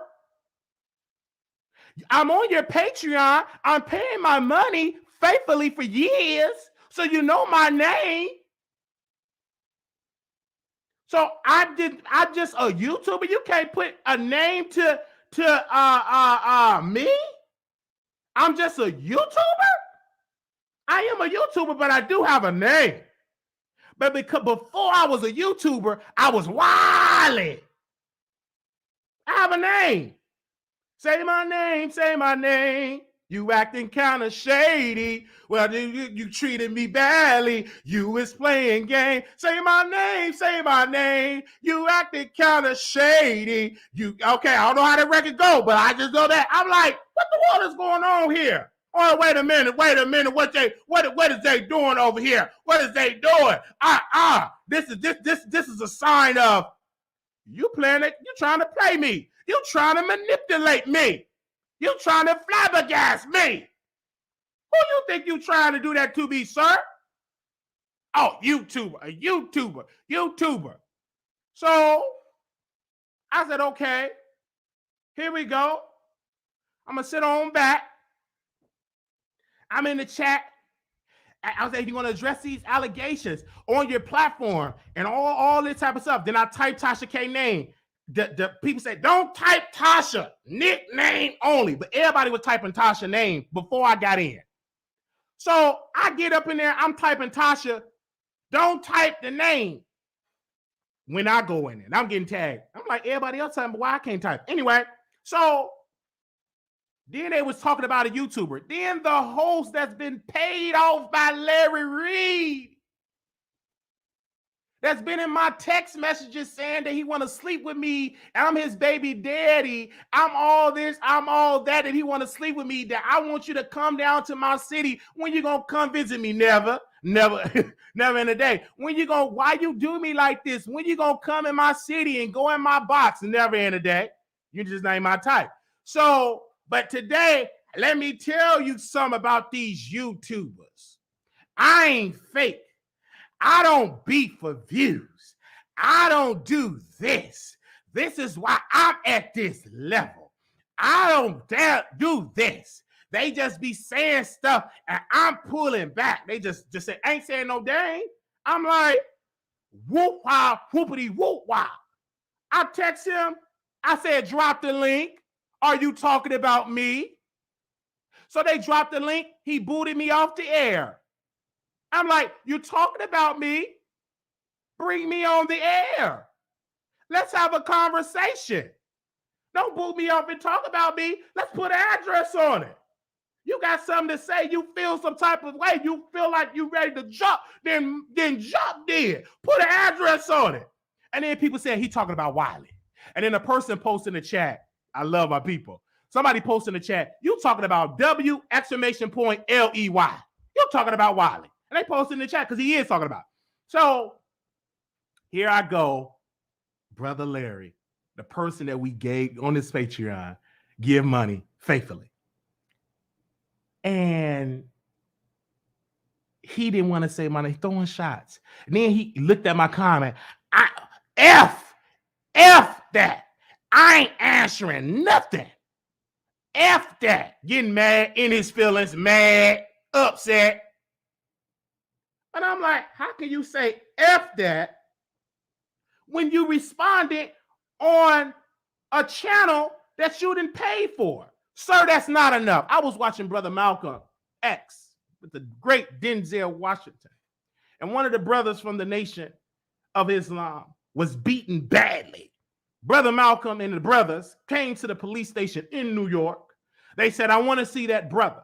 I'm on your Patreon. I'm paying my money faithfully for years. So you know my name. So I'm just a YouTuber. You can't put a name to me. I'm just a YouTuber. I am a YouTuber, but I do have a name. But because before I was a YouTuber, I was Wiley. I have a name. Say my name, say my name. You acting kind of shady. Well, you treated me badly. You was playing game. Say my name, say my name. You acting kind of shady. Okay, I don't know how the record go, but I just know that. I'm like, what the world is going on here? Oh, wait a minute. What is they doing over here? What is they doing? This is a sign of you playing it. You trying to play me. You trying to manipulate me. You trying to flabbergast me. Who you think you trying to do that to me, sir? Oh, YouTuber. So I said, okay, here we go. I'm going to sit on back. I'm in the chat. I was like, you want to address these allegations on your platform and all this type of stuff. Then I type Tasha K name. The people say, don't type Tasha, nickname only. But everybody was typing Tasha name before I got in. So I get up in there, I'm typing Tasha, don't type the name. When I go in and I'm getting tagged. I'm like, everybody else typing, but why I can't type? Anyway, so then they was talking about a YouTuber. Then the host that's been paid off by Larry Reid, that's been in my text messages saying that he want to sleep with me. I'm his baby daddy. I'm all this, I'm all that, and he want to sleep with me. That I want you to come down to my city. When you gonna come visit me? Never, never in a day. Why you do me like this? When you gonna come in my city and go in my box? Never in a day. You just ain't my type. So, but today, let me tell you something about these YouTubers. I ain't fake. I don't beat for views. I don't do this. This is why I'm at this level. I don't dare do this. They just be saying stuff and I'm pulling back. They just say, ain't saying no dang. I'm like, whoop wow, whoopity whoop wow. I text him. I said, drop the link. Are you talking about me? So they dropped the link. He booted me off the air. I'm like, you talking about me? Bring me on the air. Let's have a conversation. Don't boot me off and talk about me. Let's put an address on it. You got something to say. You feel some type of way. You feel like you ready to jump. Then jump then. Put an address on it. And then people say he talking about Wiley. And then a person posts in the chat. I love my people. Somebody posts in the chat. You talking about W L-E-Y. You talking about Wiley. And they post in the chat because he is talking about. So here I go, Brother Larry, the person that we gave on this Patreon, give money faithfully. And he didn't want to say money, throwing shots. And then he looked at my comment. F that. I ain't answering nothing. F that. Getting mad, in his feelings, mad, upset. And I'm like, how can you say F that when you responded on a channel that you didn't pay for? Sir, that's not enough. I was watching Brother Malcolm X with the great Denzel Washington. And one of the brothers from the Nation of Islam was beaten badly. Brother Malcolm and the brothers came to the police station in New York. They said, I want to see that brother.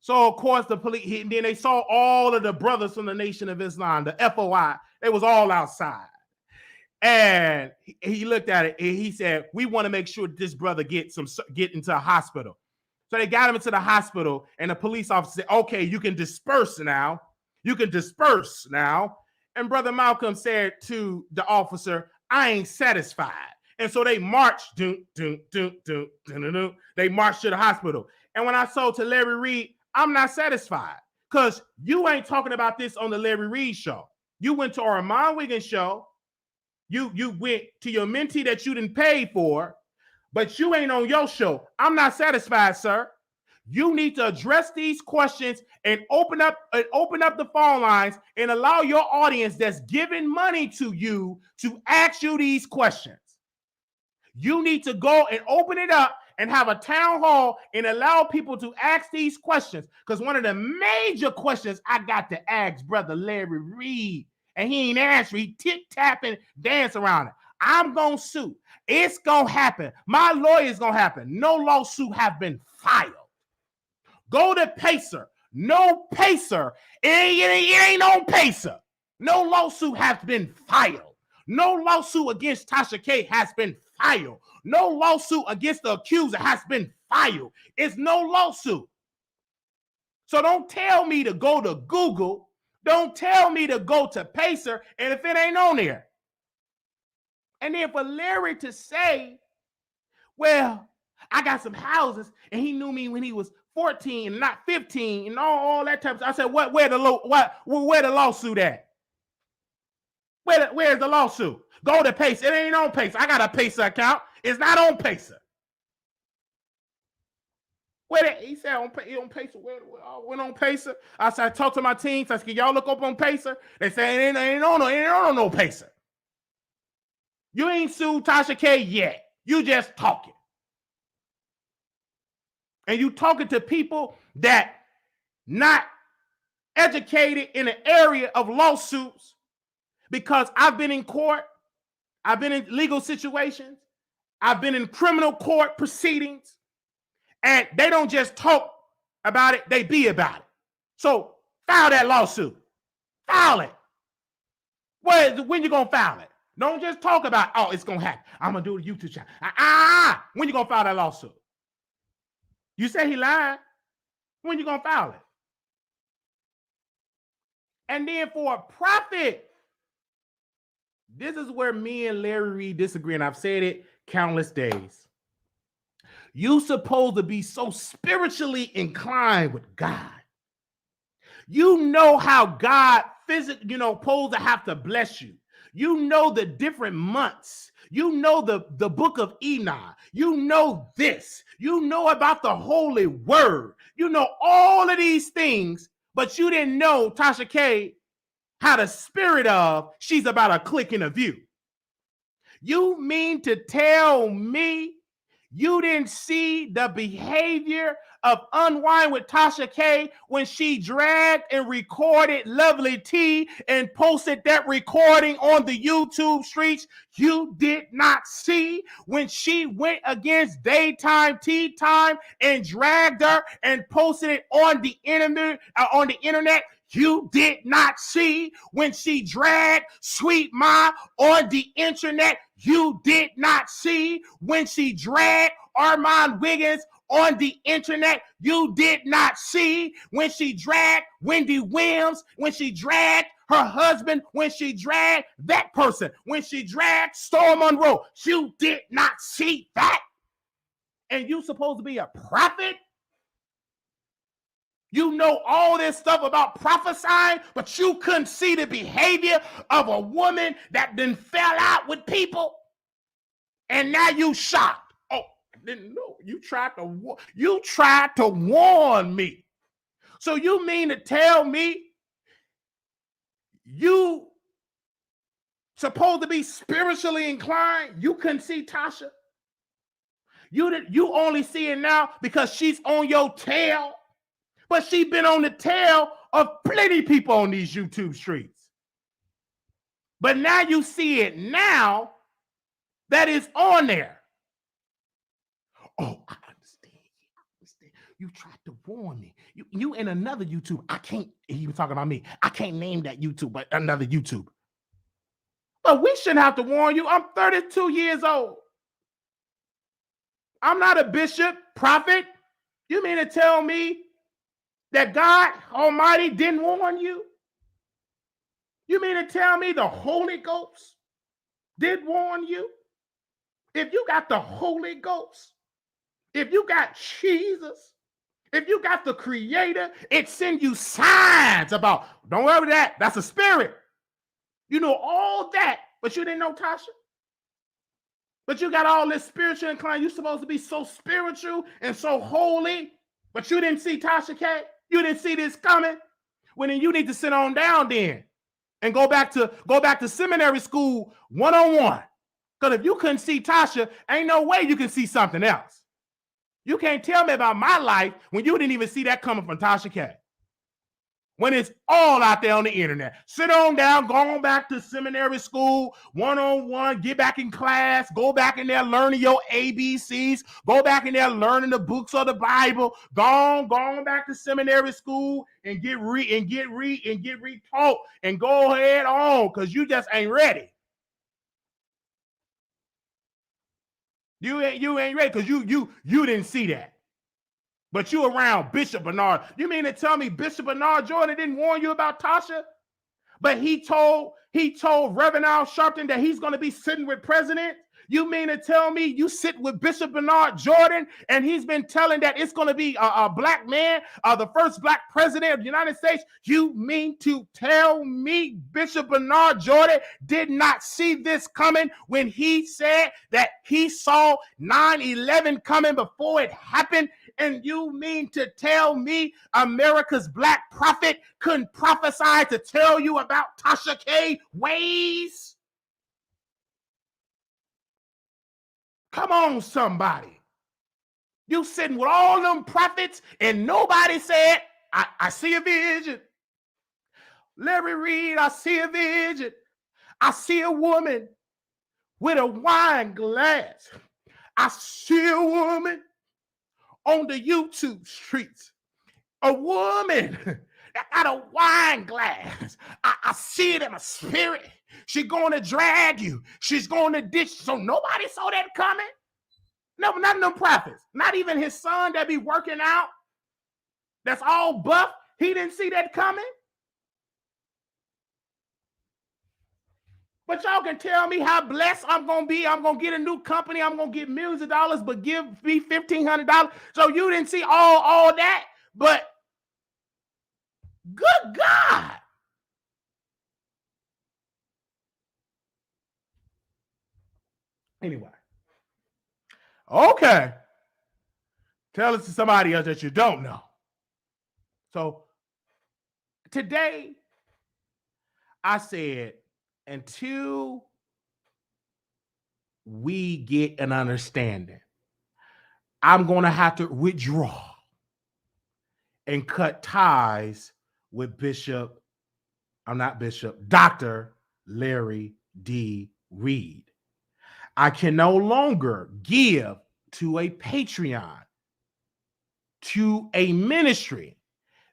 So, of course, the police, then they saw all of the brothers from the Nation of Islam, the FOI. They was all outside. And he looked at it and he said, we want to make sure this brother get into a hospital. So they got him into the hospital and the police officer said, okay, you can disperse now. And Brother Malcolm said to the officer, I ain't satisfied. And so they marched, they marched to the hospital. And when I saw to Larry Reid, I'm not satisfied because you ain't talking about this on the Larry Reid show. You went to Armand Wiggins show. You went to your mentee that you didn't pay for, but you ain't on your show. I'm not satisfied, sir. You need to address these questions and open up the phone lines and allow your audience that's giving money to you to ask you these questions. You need to go and open it up and have a town hall and allow people to ask these questions. Because one of the major questions I got to ask Brother Larry Reid, and he ain't answer. He tip-tapping, dance around it. I'm going to sue. It's going to happen. My lawyer's going to happen. No lawsuit have been filed. Go to Pacer. No Pacer. It ain't on Pacer. No lawsuit has been filed. No lawsuit against Tasha K has been filed. No lawsuit against the accuser has been filed. It's no lawsuit. So don't tell me to go to Google. Don't tell me to go to Pacer, and if it ain't on there. And then for Larry to say, well, I got some houses, and he knew me when he was 14 and not 15 and all that type of stuff. I said, where the lawsuit at? Where's the lawsuit? Go to Pacer. It ain't on Pacer. I got a Pacer account. It's not on Pacer. He said on Pacer. Went on Pacer. I said, I talked to my team. I said, can y'all look up on Pacer? They say it ain't on no Pacer. You ain't sued Tasha K yet. You just talking. And you talking to people that not educated in an area of lawsuits, because I've been in court. I've been in legal situations. I've been in criminal court proceedings. And they don't just talk about it, they be about it. So file that lawsuit. File it. When you going to file it? Don't just talk about, oh, it's going to happen. I'm going to do a YouTube channel. When you going to file that lawsuit? You say he lied. When you going to file it? And then for a profit, this is where me and Larry Reid disagree, and I've said it countless days. You supposed to be so spiritually inclined with God. You know how God physically, supposed to have to bless you. You know the different months. You know the book of Enoch. You know this. You know about the holy word. You know all of these things, but you didn't know Tasha K had a spirit of she's about a click and a view. You mean to tell me you didn't see the behavior of Unwind with Tasha K when she dragged and recorded Lovely T and posted that recording on the YouTube streets? You did not see when she went against Daytime Tea Time and dragged her and posted it on the internet. You did not see when she dragged Sweet Ma on the internet. You did not see when she dragged Armand Wiggins on the internet. You did not see when she dragged Wendy Williams, when she dragged her husband, when she dragged that person, when she dragged Storm Monroe. You did not see that. And you supposed to be a prophet? You know all this stuff about prophesying, but you couldn't see the behavior of a woman that then fell out with people, and now you shocked. Oh, I didn't know. You tried to warn me. So you mean to tell me you supposed to be spiritually inclined? You couldn't see Tasha? You only see it now because she's on your tail. But she's been on the tail of plenty of people on these YouTube streets. But now you see it now that is on there. Oh, I understand. You tried to warn me. You in another YouTube. He was talking about me. I can't name that YouTube, but another YouTube. But we shouldn't have to warn you. I'm 32 years old. I'm not a bishop, prophet. You mean to tell me that God Almighty didn't warn you? You mean to tell me the Holy Ghost did warn you? If you got the Holy Ghost, if you got Jesus, If you got the creator, it sends you signs about, don't worry that, that's a spirit. You know all that, but you didn't know Tasha. But you got all this spiritual incline. You're supposed to be so spiritual and so holy, but you didn't see Tasha K. You didn't see this coming. Well, then you need to sit on down then and go back to seminary school 101. Because if you couldn't see Tasha, ain't no way you can see something else. You can't tell me about my life when you didn't even see that coming from Tasha K. When it's all out there on the internet. Sit on down, go on back to seminary school, 101, get back in class, go back in there learning your ABCs, go back in there learning the books of the Bible, go on back to seminary school and get retaught and go ahead on, because you just ain't ready. You ain't ready because you didn't see that. But you around Bishop Bernard. You mean to tell me Bishop Bernard Jordan didn't warn you about Tasha? But he told Reverend Al Sharpton that he's going to be sitting with president? You mean to tell me you sit with Bishop Bernard Jordan and he's been telling that it's going to be a black man, the first black president of the United States? You mean to tell me Bishop Bernard Jordan did not see this coming when he said that he saw 9/11 coming before it happened? And you mean to tell me America's black prophet couldn't prophesy to tell you about Tasha K ways? Come on, somebody. You sitting with all them prophets and nobody said, I see a vision. Larry Reid, I see a vision. I see a woman with a wine glass. I see a woman on the YouTube streets. A woman that got a wine glass. I see it in my spirit. She's going to drag you. She's going to ditch. So nobody saw that coming. No, not them prophets. Not even his son that be working out. That's all buff. He didn't see that coming. But y'all can tell me how blessed I'm going to be. I'm going to get a new company. I'm going to get millions of dollars, but give me $1,500. So you didn't see all that. But good God. Anyway. Okay. Tell it to somebody else that you don't know. So today, I said, until we get an understanding, I'm going to have to withdraw and cut ties with Dr. Larry D. Reid. I can no longer give to a Patreon, to a ministry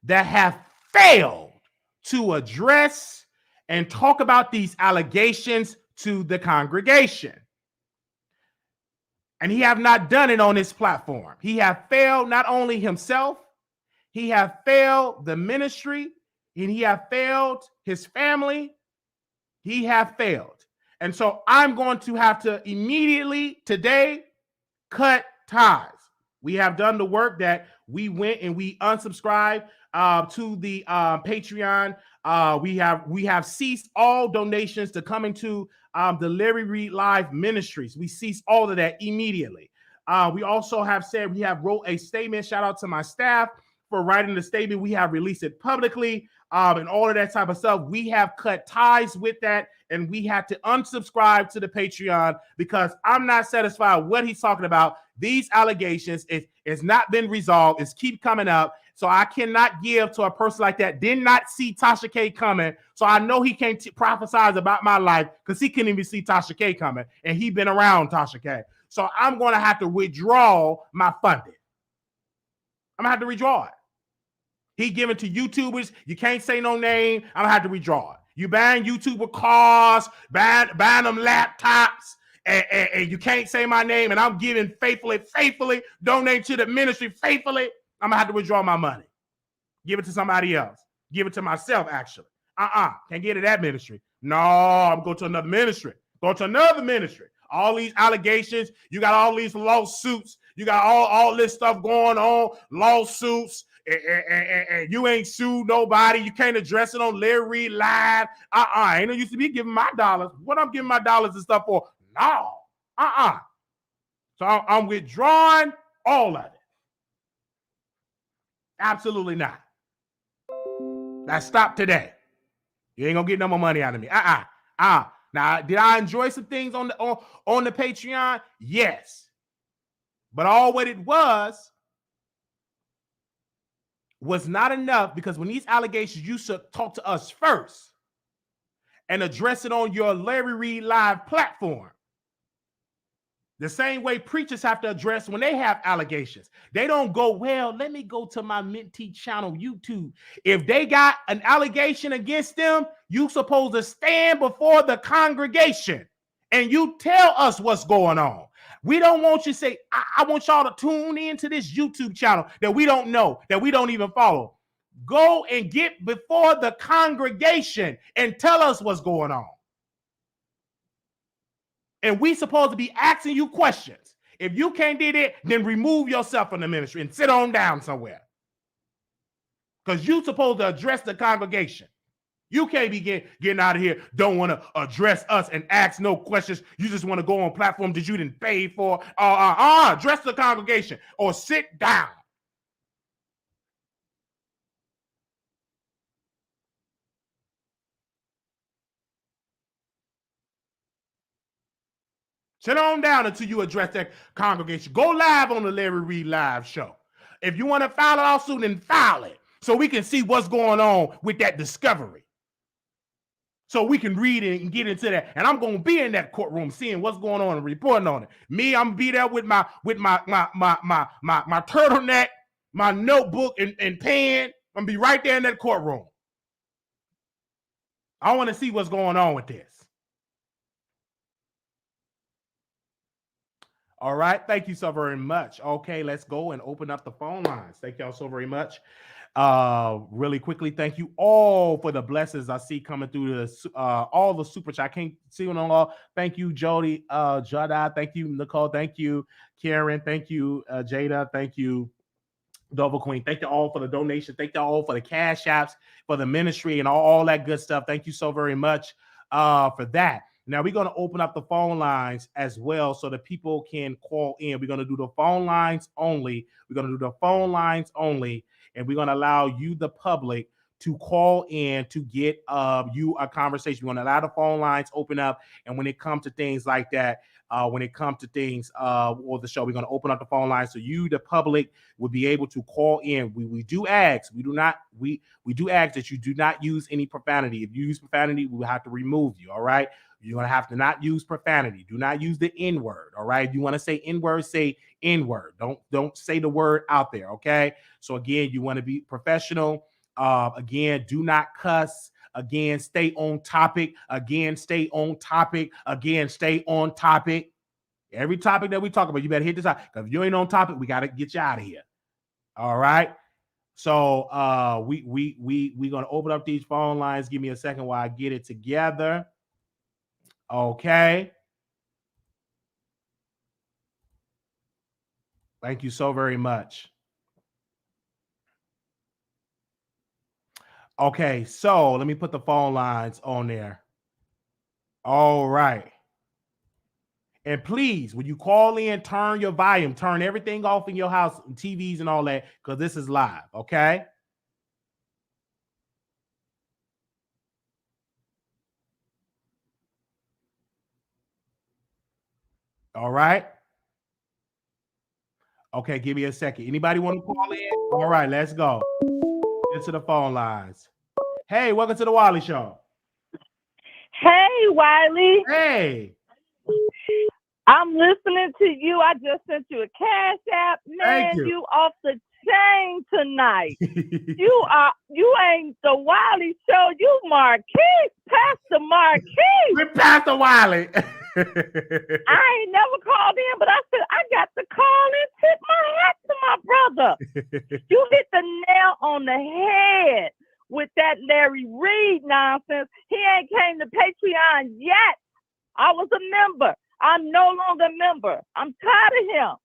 that have failed to address and talk about these allegations to the congregation. And he have not done it on this platform. He have failed not only himself, he have failed the ministry, and he have failed his family. He have failed. And so I'm going to have to immediately today cut ties. We have done the work that we went and we unsubscribed to the Patreon. We have ceased all donations to coming to the Larry Reid Live Ministries. We ceased all of that immediately. We also have said we have wrote a statement. Shout out to my staff for writing the statement. We have released it publicly and all of that type of stuff. We have cut ties with that, and we had to unsubscribe to the Patreon because I'm not satisfied with what he's talking about. These allegations, it's not been resolved. It's keep coming up. So I cannot give to a person like that. Did not see Tasha K coming. So I know he can't prophesize about my life because he couldn't even see Tasha K coming. And he been around Tasha K. So I'm going to have to withdraw my funding. I'm going to have to withdraw it. He giving to YouTubers. You can't say no name. I'm going to have to withdraw it. You buying YouTuber cars, buying them laptops, and you can't say my name, and I'm giving faithfully, donate to the ministry faithfully. I'm going to have to withdraw my money. Give it to somebody else. Give it to myself, actually. Can't get it that ministry. No, I'm going to another ministry. Go to another ministry. All these allegations, you got all these lawsuits, You got all this stuff going on, lawsuits, and you ain't sued nobody. You can't address it on Larry Reid Live. I ain't no used to be giving my dollars. What I'm giving my dollars and stuff for? No. So I'm withdrawing all of it. Absolutely not. That stopped today. You ain't gonna get no more money out of me. Now, did I enjoy some things on the Patreon? Yes. But all what it was not enough, because when these allegations, you should talk to us first and address it on your Larry Reid Live platform. The same way preachers have to address when they have allegations. They don't go, well, let me go to my Minty channel, YouTube. If they got an allegation against them, you supposed to stand before the congregation and you tell us what's going on. We don't want you to say, I want y'all to tune into this YouTube channel that we don't know, that we don't even follow. Go and get before the congregation and tell us what's going on. And we supposed to be asking you questions. If you can't do that, then remove yourself from the ministry and sit on down somewhere. Because you supposed to address the congregation. You can't be getting out of here, don't want to address us and ask no questions. You just want to go on platforms that you didn't pay for. Address the congregation or sit down. Sit on down until you address that congregation. Go live on the Larry Reid Live show. If you want to file a lawsuit, then file it so we can see what's going on with that discovery. So we can read it and get into that. And I'm going to be in that courtroom seeing what's going on and reporting on it. Me, I'm going to be there with my turtleneck, my notebook and pen. I'm going to be right there in that courtroom. I want to see what's going on with this. All right. Thank you so very much. Okay, let's go and open up the phone lines. Thank y'all so very much. Really quickly, thank you all for the blessings I see coming through all the super chat. I can't see them all. Thank you, Jody, Jada. Thank you, Nicole. Thank you, Karen. Thank you, Jada. Thank you, Dover Queen. Thank you all for the donation. Thank you all for the cash apps, for the ministry, and all that good stuff. Thank you so very much for that. Now we're going to open up the phone lines as well so that people can call in. We're going to do the phone lines only. We're going to do the phone lines only, and we're going to allow you, the public, to call in to get you a conversation. We're going to allow the phone lines open up, and when it comes to things like that, or the show, we're going to open up the phone lines so you, the public, will be able to call in. We do ask. We do ask that you do not use any profanity. If you use profanity, we will have to remove you. All right. You're going to have to not use profanity. Do not use the N-word, all right? If you want to say N-word, say N-word. Don't say the word out there, okay? So, again, you want to be professional. Again, do not cuss. Again, stay on topic. Again, stay on topic. Again, stay on topic. Every topic that we talk about, you better hit this out. Because if you ain't on topic, we got to get you out of here, all right? So, we're going to open up these phone lines. Give me a second while I get it together. Okay. Thank you so very much. Okay, so let me put the phone lines on there. All right. And please, when you call in, turn your volume, turn everything off in your house, TVs and all that, because this is live, okay? All right. Okay, give me a second. Anybody want to call in? All right, let's go. Into the phone lines. Hey, welcome to the Wiley Show. Hey, Wiley. Hey. I'm listening to you. I just sent you a cash app. Man, you off the chain tonight. You ain't the Wiley Show. You Marquise, Pastor Marquise. We're Pastor Wiley. I ain't never called in, but I said I got to call and tip my hat to my brother. You hit the nail on the head with that Larry Reid nonsense. He ain't came to Patreon yet. I was a member. I'm no longer a member. I'm tired of him.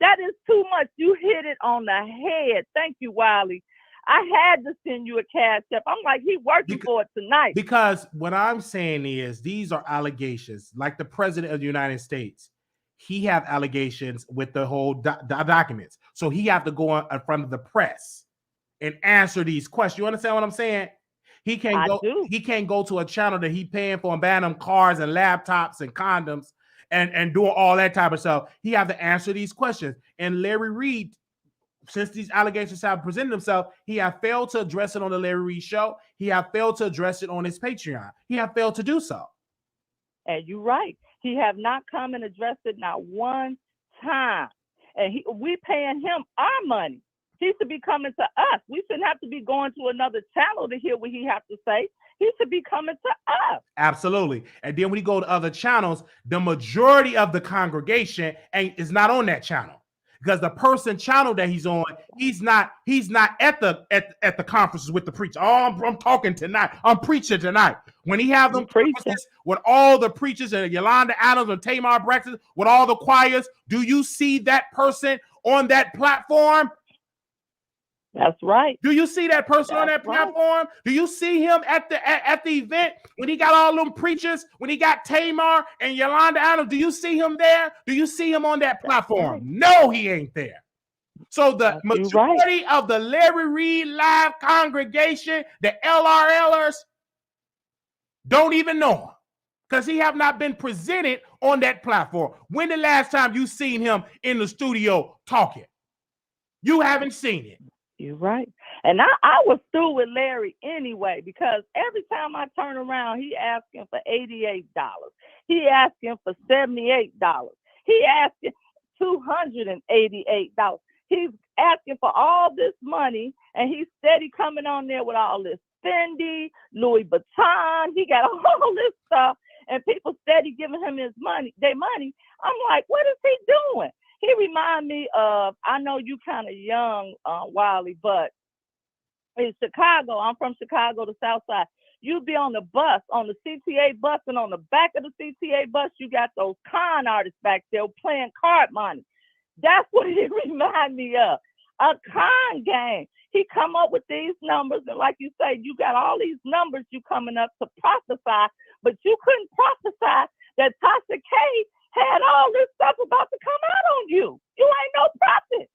That is too much. You hit it on the head. Thank you, Wiley. I had to send you a cash app. I'm like, he working for it tonight. Because what I'm saying is these are allegations. Like the president of the United States, he have allegations with the whole documents. So he have to go in front of the press and answer these questions. You understand what I'm saying? He can't go to a channel that he paying for and buying them cars and laptops and condoms and doing all that type of stuff. He have to answer these questions. And Larry Reid, since these allegations have presented themselves, he have failed to address it on the Larry Reid Show. He have failed to address it on his Patreon. He have failed to do so. And you're right. He have not come and addressed it not one time. And we paying him our money. He should be coming to us. We shouldn't have to be going to another channel to hear what he has to say. He should be coming to us. Absolutely. And then when you go to other channels, the majority of the congregation is not on that channel. Because the person channel that he's on, he's not at the conferences with the preacher. Oh, I'm talking tonight. I'm preaching tonight. When he have them conferences with all the preachers and Yolanda Adams and Tamar Braxton, with all the choirs, do you see that person on that platform? That's right. Do you see that person on that platform? Do you see him at the event when he got all them preachers, when he got Tamar and Yolanda Adams? Do you see him there? Do you see him on that platform? Right. No, he ain't there. So the majority of the Larry Reid live congregation, the LRLers, don't even know him because he have not been presented on that platform. When the last time you seen him in the studio talking? You haven't seen it. You're right. And I was through with Larry anyway, because every time I turn around, he asking for $88. He asking for $78. He asking $288. He's asking for all this money, and he's steady coming on there with all this Fendi, Louis Vuitton. He got all this stuff, and people steady giving him their money. I'm like, what is he doing? He remind me of, I know you kind of young, Wiley, but in Chicago, I'm from Chicago, the South Side. You be on the bus, on the CTA bus, and on the back of the CTA bus, you got those con artists back there playing card money. That's what he remind me of, a con game. He come up with these numbers, and like you say, you got all these numbers you coming up to prophesy, but you couldn't prophesy that Tasha K had all this stuff about to come out on you. You ain't no prophet.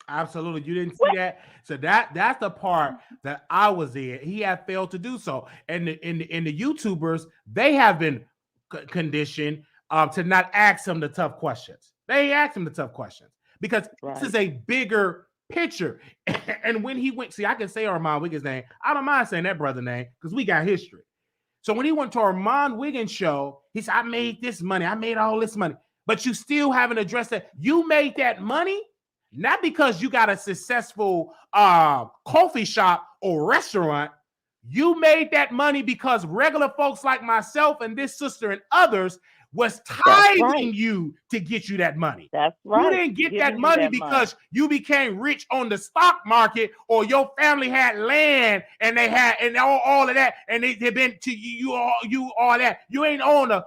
Absolutely. You didn't see that. So that's the part that I was in. He had failed to do so. And in the YouTubers, they have been conditioned to not ask him the tough questions. They asked him the tough questions because this is a bigger picture. And when he went, see, I can say Armand Wiggins' name. I don't mind saying that brother's name because we got history. So when he went to Armand Wiggins' show, he said, I made this money. I made all this money. But you still haven't addressed that. You made that money not because you got a successful coffee shop or restaurant. You made that money because regular folks like myself and this sister and others was tithing you to get you that money. That's right. You didn't get that money because you became rich on the stock market or your family had land and they had and all of that and they've been to you all that. You ain't own a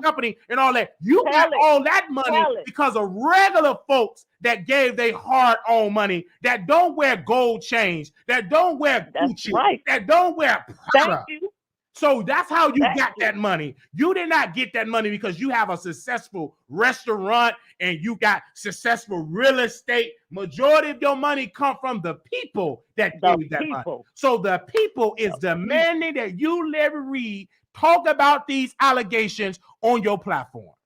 company and all that. You got all that money because of regular folks that gave their hard-earned money, that don't wear gold chains, that don't wear Gucci, that don't wear Prada. Thank you. So that's how you got that money. You did not get that money because you have a successful restaurant and you got successful real estate. Majority of your money come from the people that gave that money. So the people is demanding that you, Larry Reid, talk about these allegations on your platform.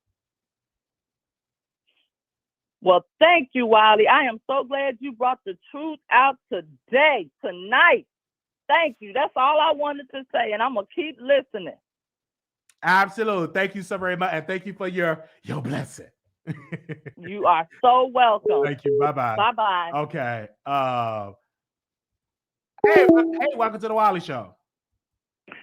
Well, thank you, Wiley. I am so glad you brought the truth out tonight. Thank you. That's all I wanted to say, and I'm going to keep listening. Absolutely. Thank you so very much, and thank you for your blessing. You are so welcome. Thank you. Bye-bye. Bye-bye. Okay. Hey, welcome to the Wiley Show.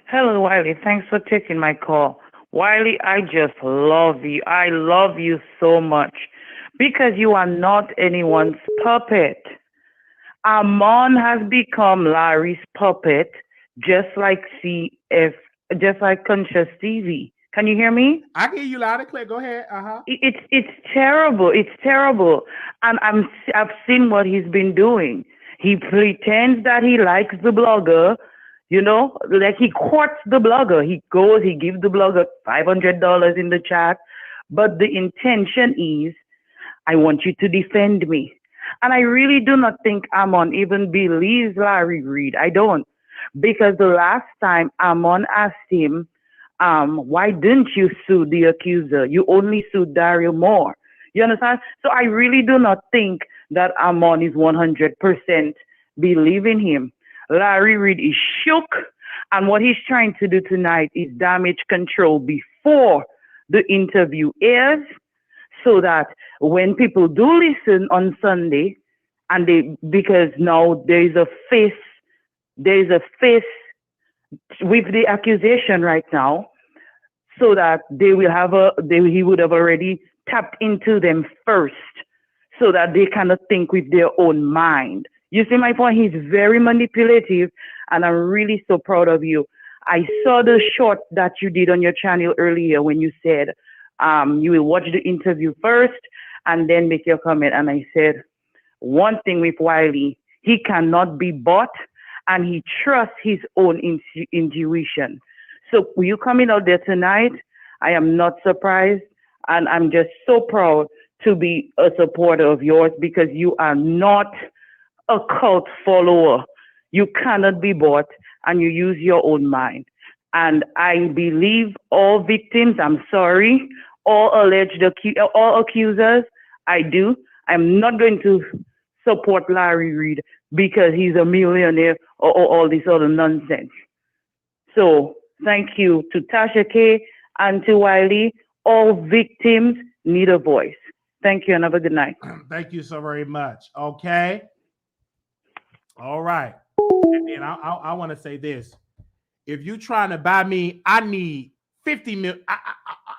Hello, Wiley. Thanks for taking my call. Wiley, I just love you. I love you so much because you are not anyone's puppet. Amon has become Larry's puppet, just like Conscious TV. Can you hear me? I can hear you loud and clear. Go ahead. It's terrible. It's terrible. And I've seen what he's been doing. He pretends that he likes the blogger, like he courts the blogger. He goes, he gives the blogger $500 in the chat, but the intention is, I want you to defend me. And I really do not think Amon even believes Larry Reid. I don't. Because the last time Amon asked him, why didn't you sue the accuser? You only sued Daryl Moore. You understand? So I really do not think that Amon is 100% believing him. Larry Reid is shook, and what he's trying to do tonight is damage control before the interview airs, so that when people do listen on Sunday, because now there's a face with the accusation right now, so that he would have already tapped into them first, so that they cannot think with their own mind. You see my point? He's very manipulative, and I'm really so proud of you. I saw the short that you did on your channel earlier when you said you will watch the interview first and then make your comment. And I said, one thing with Wiley, he cannot be bought, and he trusts his own intuition. So you coming out there tonight, I am not surprised, and I'm just so proud to be a supporter of yours, because you are not a cult follower. You cannot be bought, and you use your own mind. And I believe all victims, I'm sorry, all accusers, I do. I'm not going to support Larry Reid because he's a millionaire or all this other nonsense. So thank you to Tasha K and to Wiley. All victims need a voice. Thank you, and have a good night. Thank you so very much. Okay. All right. And then I want to say this. If you're trying to buy me, I need 50 million.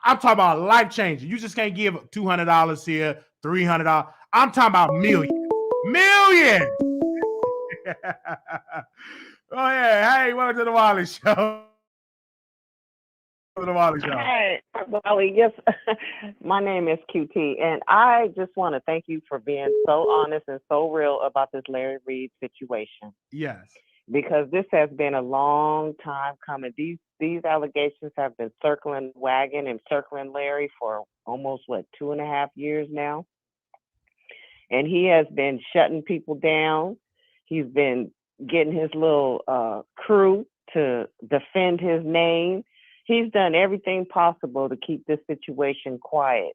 I'm talking about life changing. You just can't give $200 here, $300. I'm talking about millions. Millions. Oh, yeah. Hey, welcome to the Wiley Show. Hi, Wiley. Yes, my name is QT, and I just want to thank you for being so honest and so real about this Larry Reid situation. Yes. Because this has been a long time coming. These allegations have been circling wagon and circling Larry for almost 2.5 years now. And he has been shutting people down. He's been getting his little crew to defend his name. He's done everything possible to keep this situation quiet.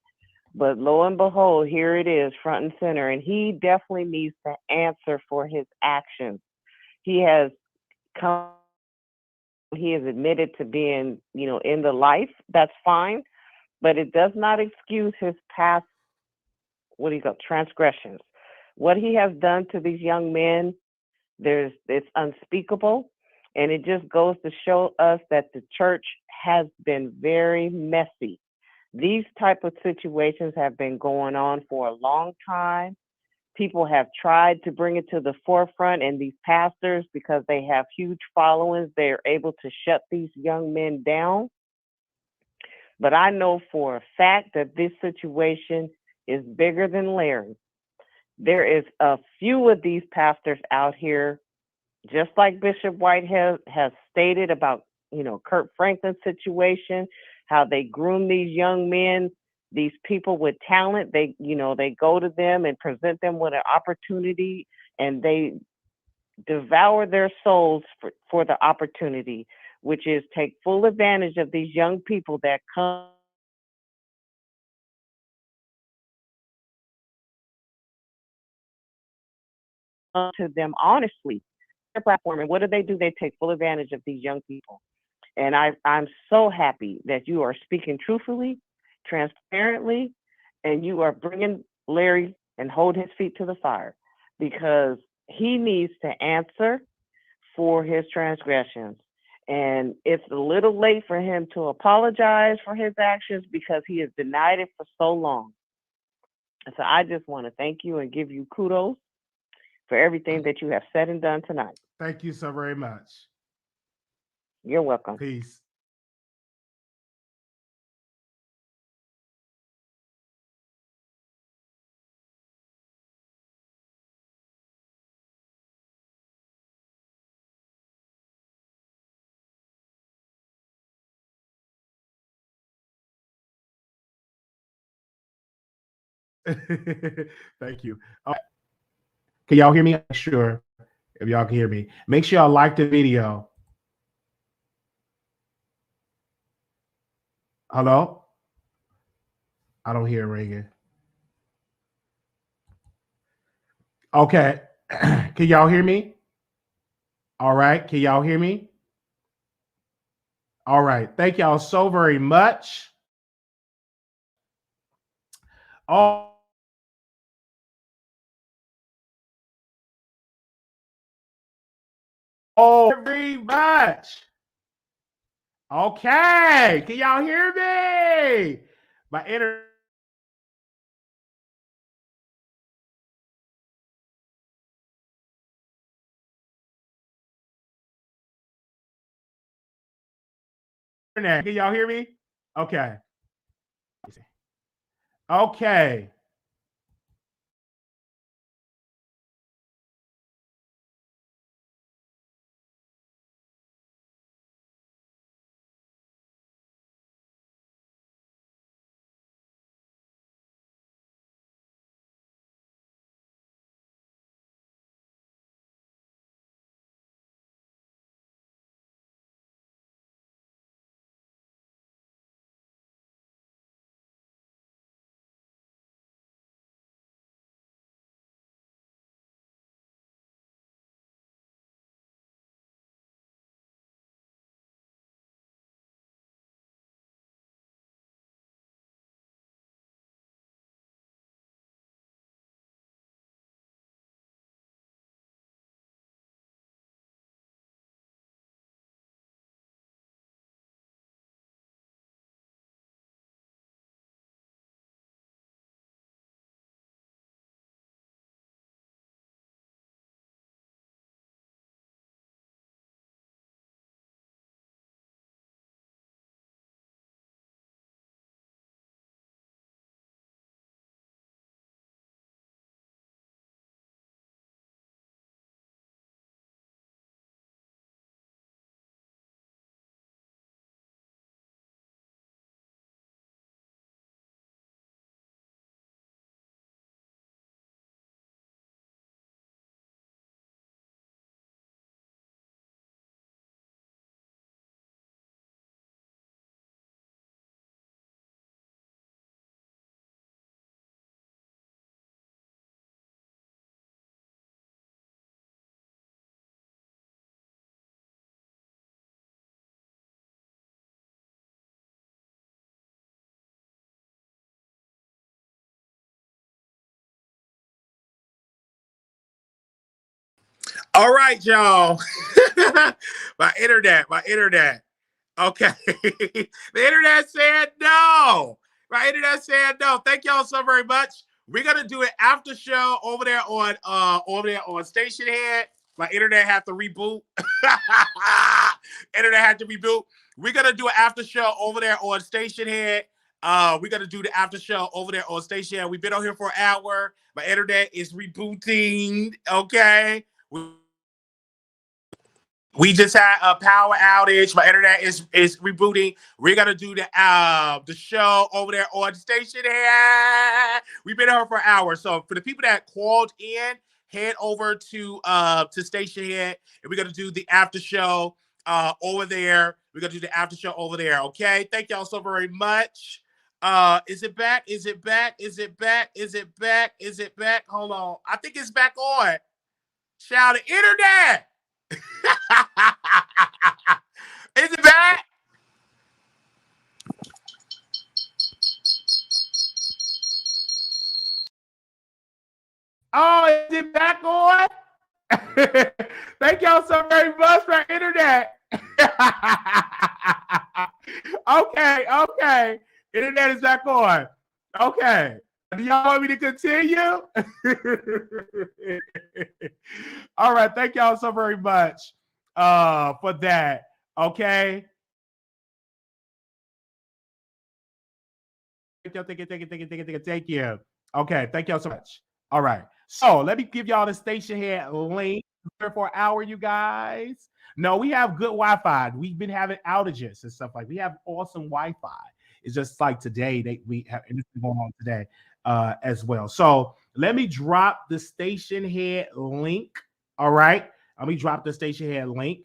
But lo and behold, here it is, front and center. And he definitely needs to answer for his actions. He has admitted to being, in the life. That's fine. But it does not excuse his past, transgressions. What he has done to these young men, it's unspeakable. And it just goes to show us that the church has been very messy. These type of situations have been going on for a long time. People have tried to bring it to the forefront, and these pastors, because they have huge followings, they're able to shut these young men down. But I know for a fact that this situation is bigger than Larry. There is a few of these pastors out here, just like Bishop Whitehead has stated about, Kurt Franklin's situation, how they groom these young men, these people with talent. They go to them and present them with an opportunity, and they devour their souls for the opportunity, which is take full advantage of these young people that come to them honestly, their platform. And what do? They take full advantage of these young people. And I'm so happy that you are speaking truthfully, transparently, and you are bringing Larry and hold his feet to the fire, because he needs to answer for his transgressions. And it's a little late for him to apologize for his actions, because he has denied it for so long. So I just want to thank you and give you kudos for everything that you have said and done tonight. Thank you so very much. You're welcome. Peace. Thank you. Can y'all hear me? Sure. If y'all can hear me, make sure y'all like the video. Hello? I don't hear it ringing. Okay. Can y'all hear me? All right. Can y'all hear me? All right. Thank y'all so very much. Oh, very much. Okay. Can y'all hear me? My internet. Can y'all hear me? Okay. Okay. All right, y'all. My internet. Okay. The internet said no. My internet said no. Thank y'all so very much. We're gonna do an after show over there on Station Head. My internet had to reboot. Internet had to reboot. We're gonna do an after show over there on Station Head. We're gonna do the after show over there on Station Head. We've been on here for an hour. My internet is rebooting. Okay. We just had a power outage. My internet is rebooting. We're gonna do the show over there on the station here. We've been here for an hour. So for the people that called in, head over to station here, and we're gonna do the after show over there. We're gonna do the after show over there. Okay. Thank y'all so very much. Is it back? Is it back? Is it back? Is it back? Is it back? Hold on. I think it's back on. Shout the internet. Is it bad? Oh, is it back on? Thank y'all so very much for internet. Okay. Internet is back on. Okay. Do y'all want me to continue? All right. Thank y'all so very much for that. Okay. Thank you. Okay. Thank y'all so much. All right. So let me give y'all the station here link for an hour, you guys. No, we have good Wi-Fi. We've been having outages and stuff like. We have awesome Wi-Fi. It's just like today we have anything going on today. as well. So let me drop the station head link. All right. Let me drop the station head link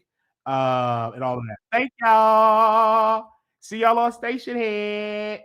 and all of that. Thank y'all. See y'all on station head.